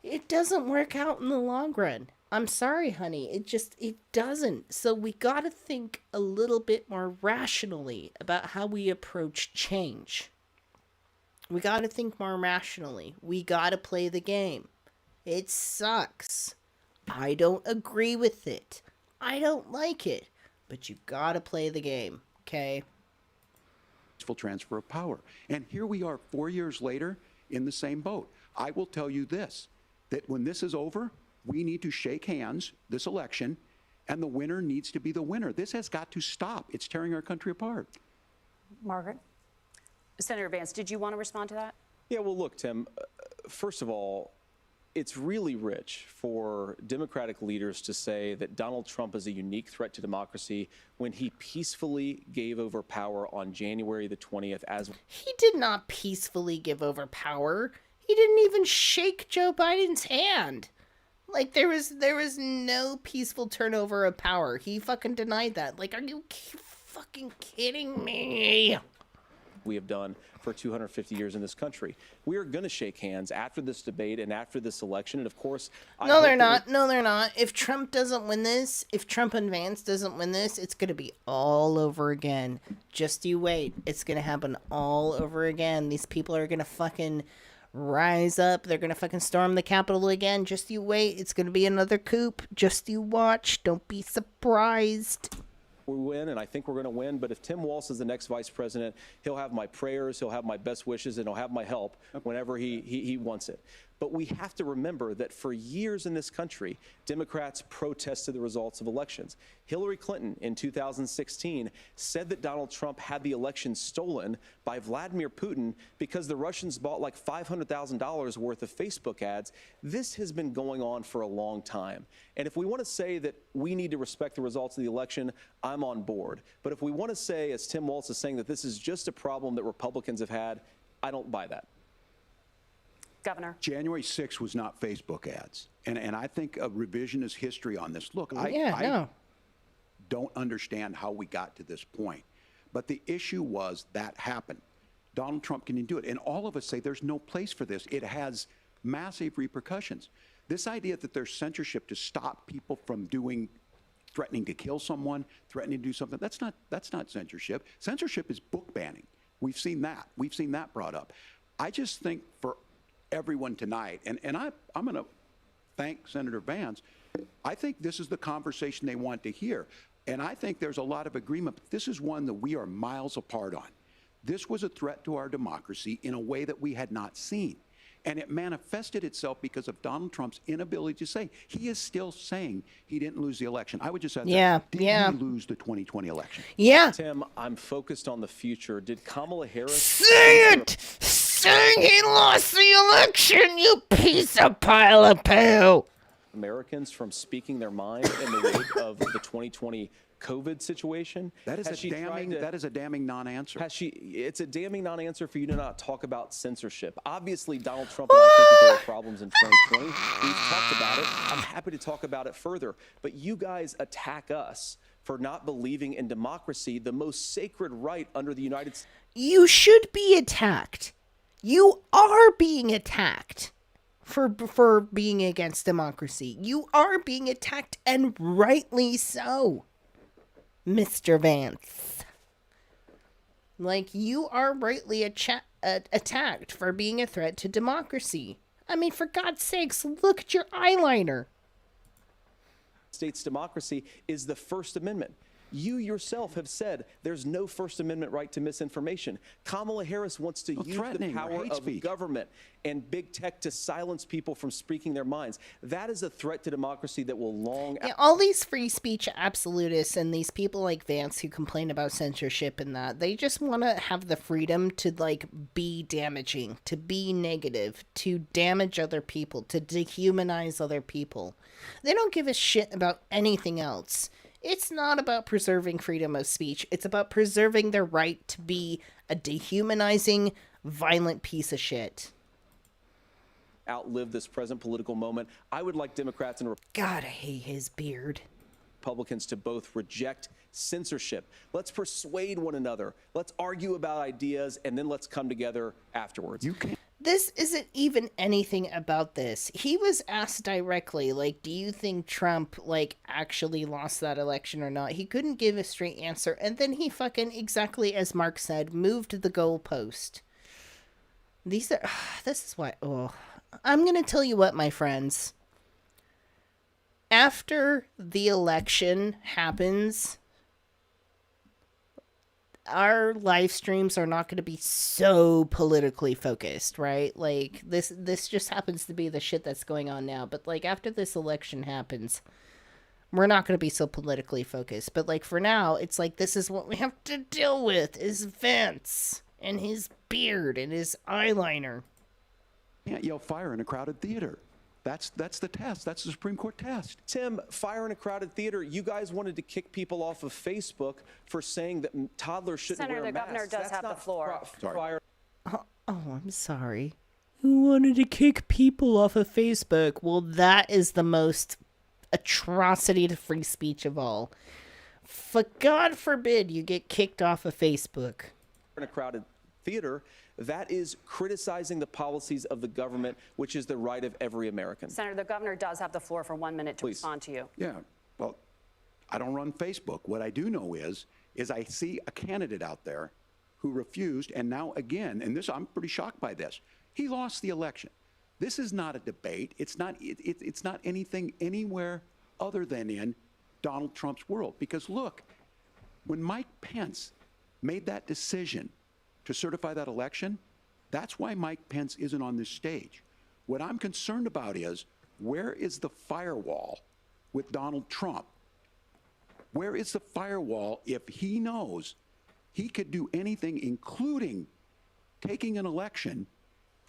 It doesn't work out in the long run. I'm sorry, honey. It doesn't. So we gotta think a little bit more rationally about how we approach change. We gotta think more rationally. We gotta play the game. It sucks. I don't agree with it. I don't like it. But you gotta play the game, okay? Peaceful transfer of power. And here we are 4 years later in the same boat. I will tell you this, that when this is over, we need to shake hands this election, and the winner needs to be the winner. This has got to stop. It's tearing our country apart. Margaret? Senator Vance, did you want to respond to that? Yeah, well, look, Tim, first of all, it's really rich for Democratic leaders to say that Donald Trump is a unique threat to democracy when he peacefully gave over power on January the 20th. He did not peacefully give over power. He didn't even shake Joe Biden's hand. Like, there was no peaceful turnover of power. He fucking denied that. Like, are you fucking kidding me? We have done for 250 years in this country. We are going to shake hands after this debate and after this election. And of course, No, they're not. No, they're not. If Trump doesn't win this, if Trump and Vance doesn't win this, it's going to be all over again. Just you wait. It's going to happen all over again. These people are going to fucking rise up. They're going to fucking storm the Capitol again. Just you wait. It's going to be another coup. Just you watch. Don't be surprised. We win, and I think we're going to win. But if Tim Walz is the next vice president, he'll have my prayers, he'll have my best wishes, and he'll have my help whenever he wants it. But we have to remember that for years in this country, Democrats protested the results of elections. Hillary Clinton in 2016 said that Donald Trump had the election stolen by Vladimir Putin because the Russians bought like $500,000 worth of Facebook ads. This has been going on for a long time. And if we want to say that we need to respect the results of the election, I'm on board. But if we want to say, as Tim Walz is saying, that this is just a problem that Republicans have had, I don't buy that. Governor. January 6th was not Facebook ads. And I think a revisionist history on this. Look, I don't understand how we got to this point. But the issue was that happened. Donald Trump can do it. And all of us say there's no place for this. It has massive repercussions. This idea that there's censorship to stop people from threatening to kill someone, threatening to do something, that's not censorship. Censorship is book banning. We've seen that. We've seen that brought up. I just think for everyone tonight, and I'm going to thank Senator Vance. I think this is the conversation they want to hear. And I think there's a lot of agreement. But this is one that we are miles apart on. This was a threat to our democracy in a way that we had not seen. And it manifested itself because of Donald Trump's inability to say. He is still saying he didn't lose the election. I would just add that. Did he lose the 2020 election? Yeah. Tim, I'm focused on the future. Did Kamala Harris... Say it! Saying he lost the election, you piece of pile of poo! Americans from speaking their mind in the wake of the 2020 COVID situation? That is a damning non-answer. It's a damning non-answer for you to not talk about censorship. Obviously, Donald Trump and I think that there were problems in 2020. We've talked about it. I'm happy to talk about it further. But you guys attack us for not believing in democracy, the most sacred right under the United States. You should be attacked. You are being attacked for being against democracy. You are being attacked, and rightly so, Mr. Vance. Like, you are rightly attacked for being a threat to democracy. I mean, for God's sakes, look at your eyeliner. States democracy is the First Amendment. You yourself have said there's no First Amendment right to misinformation. Kamala Harris wants to use the power of government and big tech to silence people from speaking their minds. That is a threat to democracy that will long... Yeah, all these free speech absolutists and these people like Vance who complain about censorship and that, they just want to have the freedom to, like, be damaging, to be negative, to damage other people, to dehumanize other people. They don't give a shit about anything else. It's not about preserving freedom of speech. It's about preserving their right to be a dehumanizing, violent piece of shit. Outlive this present political moment. I would like Democrats and God, I hate his beard. Republicans to both reject censorship. Let's persuade one another. Let's argue about ideas, and then let's come together afterwards. This isn't even anything about this. He was asked directly, like, do you think Trump, like, actually lost that election or not? He couldn't give a straight answer. And then he fucking, exactly as Mark said, moved the goalpost. This is why, I'm going to tell you what, my friends. After the election happens, our live streams are not going to be so politically focused, right? Like, this just happens to be the shit that's going on now. But, like, after this election happens, we're not going to be so politically focused. But, like, for now, it's like, this is what we have to deal with, is Vance and his beard and his eyeliner. You can't yell fire in a crowded theater. That's the test. That's the Supreme Court test. Tim, fire in a crowded theater. You guys wanted to kick people off of Facebook for saying that toddlers shouldn't wear masks. Senator, the governor does have the floor. Fire. Oh, I'm sorry. Who wanted to kick people off of Facebook? Well, that is the most atrocity to free speech of all. For God forbid you get kicked off of Facebook. In a crowded theater, that is criticizing the policies of the government, which is the right of every American. Senator, the governor does have the floor for 1 minute to Please. respond to you. Yeah, well, I don't run Facebook. What I do know is I see a candidate out there who refused, and now again, and this, I'm pretty shocked by this. He lost the election. This is not a debate. It's not anything anywhere other than in Donald Trump's world. Because look, when Mike Pence made that decision to certify that election, that's why Mike Pence isn't on this stage. What I'm concerned about is, where is the firewall with Donald Trump? Where is the firewall if he knows he could do anything, including taking an election,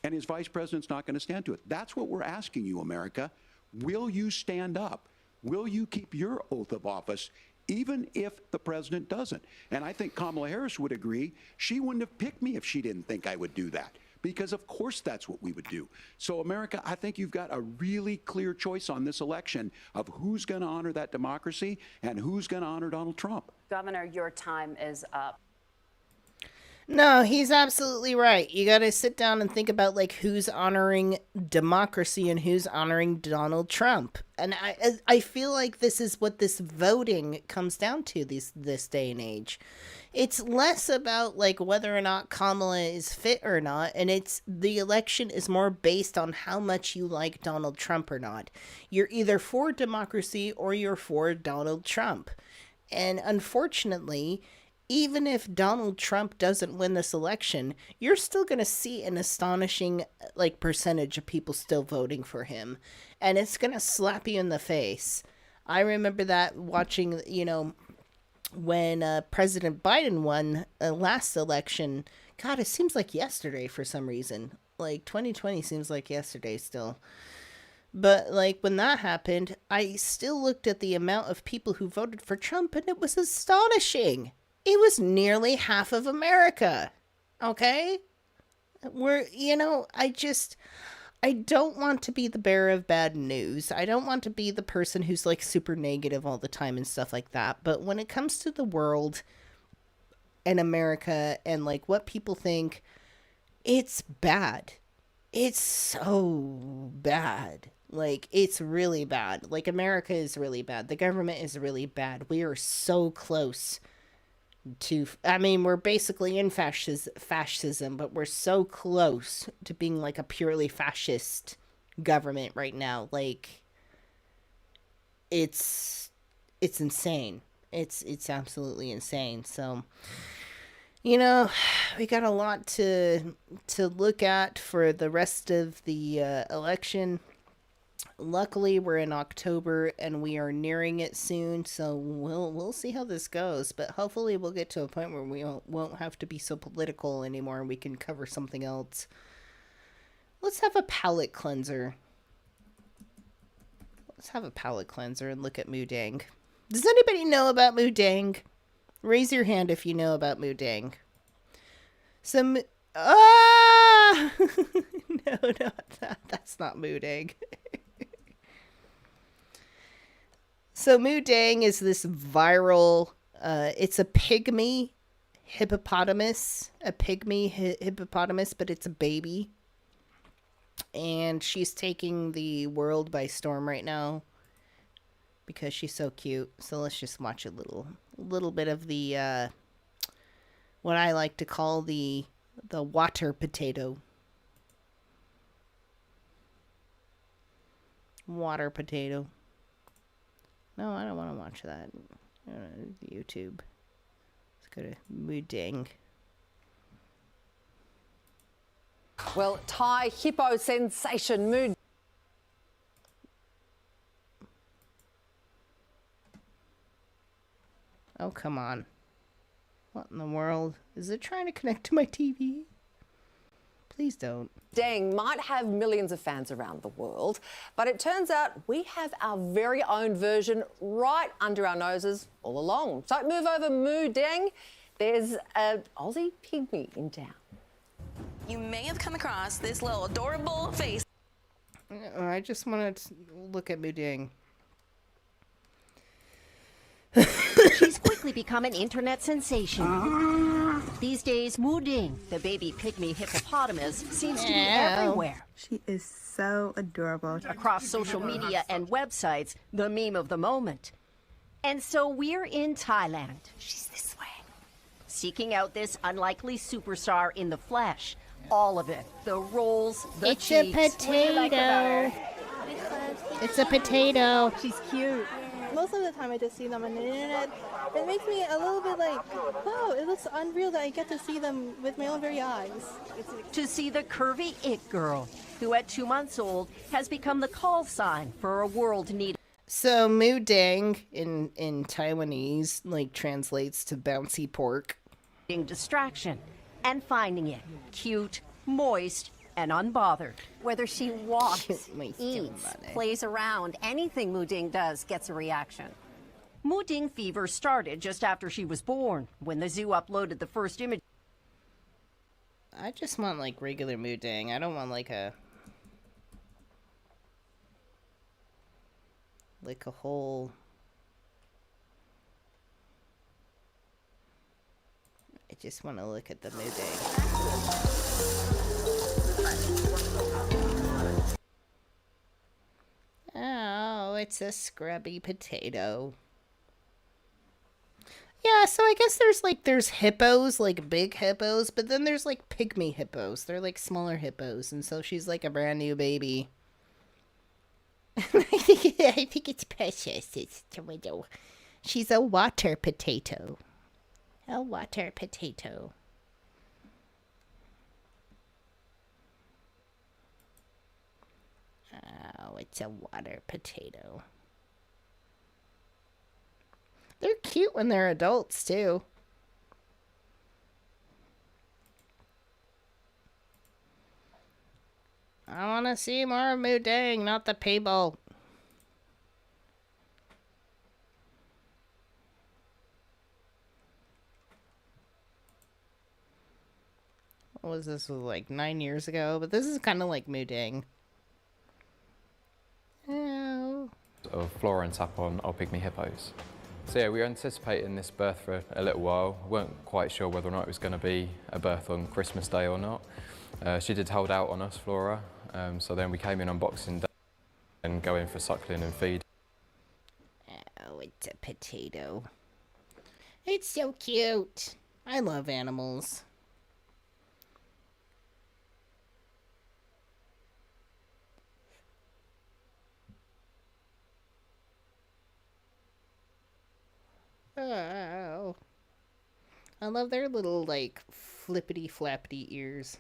and his vice president's not going to stand to it? That's what we're asking you, America. Will you stand up? Will you keep your oath of office, even if the president doesn't? And I think Kamala Harris would agree. She wouldn't have picked me if she didn't think I would do that, because of course that's what we would do. So America, I think you've got a really clear choice on this election of who's going to honor that democracy and who's going to honor Donald Trump. Governor, your time is up. No, he's absolutely right. You got to sit down and think about like who's honoring democracy and who's honoring Donald Trump. And I feel like this is what this voting comes down to this day and age. It's less about like whether or not Kamala is fit or not, and it's the election is more based on how much you like Donald Trump or not. You're either for democracy or you're for Donald Trump. And unfortunately, even if Donald Trump doesn't win this election, you're still going to see an astonishing like percentage of people still voting for him. And it's going to slap you in the face. I remember that watching, when President Biden won last election. God, it seems like yesterday for some reason. Like 2020 seems like yesterday still. But like when that happened, I still looked at the amount of people who voted for Trump, and it was astonishing. It was nearly half of America. Okay? I don't want to be the bearer of bad news. I don't want to be the person who's like super negative all the time and stuff like that. But when it comes to the world and America and like what people think, it's bad. It's so bad. Like, it's really bad. Like, America is really bad. The government is really bad. We are so close to, we're basically in fascism, but we're so close to being like a purely fascist government right now. Like, it's insane. It's absolutely insane. So, we got a lot to look at for the rest of the election. Luckily, we're in October and we are nearing it soon, so we'll see how this goes. But hopefully, we'll get to a point where we won't have to be so political anymore, and we can cover something else. Let's have a palate cleanser. Let's have a palate cleanser and look at Mudang. Does anybody know about Mudang? Raise your hand if you know about Mudang. No, that's not Mudang. So Mudang is this viral, it's a pygmy hippopotamus, but it's a baby. And she's taking the world by storm right now because she's so cute. So let's just watch a little bit of the, what I like to call the water potato. Water potato. No, I don't want to watch that. YouTube. Let's go to Mudang. Well, Thai hippo sensation Mood. Oh, come on. What in the world? Is it trying to connect to my TV? Please don't. Dang might have millions of fans around the world, but it turns out we have our very own version right under our noses all along. So move over, Mudang. There's an Aussie pygmy in town. You may have come across this little adorable face. I just want to look at Mudang. She's quickly become an internet sensation. These days, Muding, the baby pygmy hippopotamus, seems to be everywhere. She is so adorable. Across social media and websites, the meme of the moment. And so we're in Thailand. She's this way. Seeking out this unlikely superstar in the flesh. All of it. The rolls, the It's cheeks. a potato. It's a potato. She's cute. Most of the time I just see them on the internet. It makes me a little bit like, wow, it looks unreal that I get to see them with my own very eyes. To see the curvy it girl, who at 2 months old has become the call sign for a world need. So Muding in Taiwanese like translates to bouncy pork. Distraction and finding it cute, moist, and unbothered. Whether she walks, eats, plays around, anything Muding does gets a reaction. Muding fever started just after she was born, when the zoo uploaded the first image. I just want like regular Muding. I don't want like a whole. I just want to look at the Muding. Oh, it's a scrubby potato. Yeah, so I guess there's hippos, like big hippos, but then there's like pygmy hippos. They're like smaller hippos, and so she's like a brand new baby. I think it's precious. It's tomato. She's a water potato. A water potato. Oh, it's a water potato. They're cute when they're adults, too. I want to see more of Muding, not the people. What was this? Like 9 years ago? But this is kind of like Muding. Oh. Of flora and tap on our pygmy hippos. So yeah, we were anticipating this birth for a little while. We weren't quite sure whether or not it was going to be a birth on Christmas Day or not. She did hold out on us, Flora, so then we came in on Boxing Day and go in for suckling and feed. Oh, it's a potato. It's so cute. I love animals. Oh. I love their little, like, flippity-flappity ears.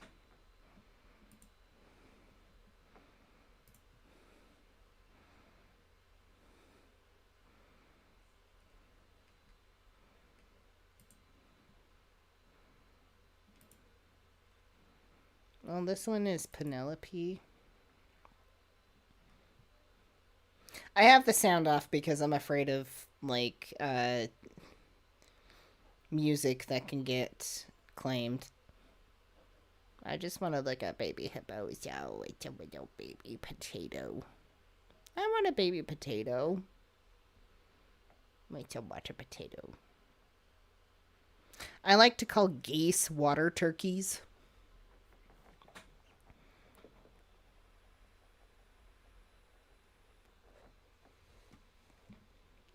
Well, this one is Penelope. I have the sound off because I'm afraid of, like, music that can get claimed. I just want to look at baby hippos. Oh, it's a little baby potato. I want a baby potato. It's a water potato. I like to call geese water turkeys.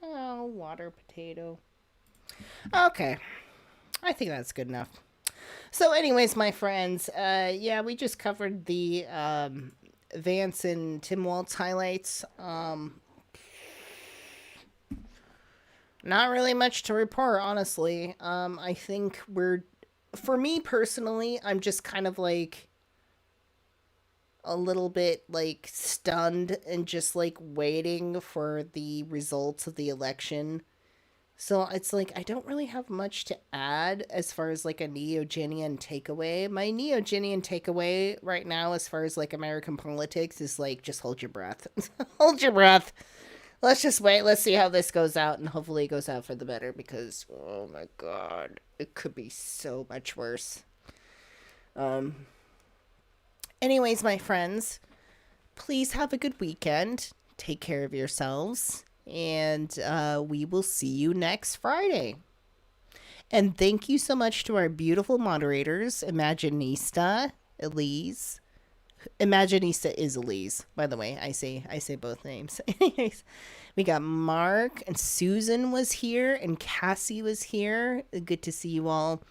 Oh, water potato. Okay. I think that's good enough. So anyways, my friends, yeah, we just covered the Vance and Tim Waltz highlights. Not really much to report, honestly. I think for me personally, I'm just kind of like a little bit like stunned and just like waiting for the results of the election. So it's like I don't really have much to add as far as like a Neogenian takeaway. My Neogenian takeaway right now as far as like American politics is like just hold your breath. Hold your breath. Let's just wait. Let's see how this goes out, and hopefully it goes out for the better because oh my god, it could be so much worse. Anyways, my friends, please have a good weekend. Take care of yourselves. And we will see you next Friday. And thank you so much to our beautiful moderators, Imaginista, Elise. Imaginista is Elise, by the way. I say both names. Anyways, we got Mark and Susan was here and Cassie was here. Good to see you all.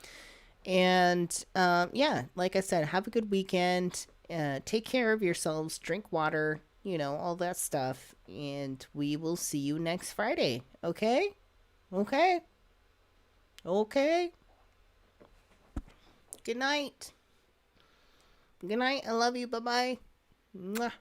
And yeah, like I said, have a good weekend. Take care of yourselves. Drink water. You know, all that stuff. And we will see you next Friday. Okay? Okay? Okay. Good night. Good night. I love you. Bye-bye. Mwah.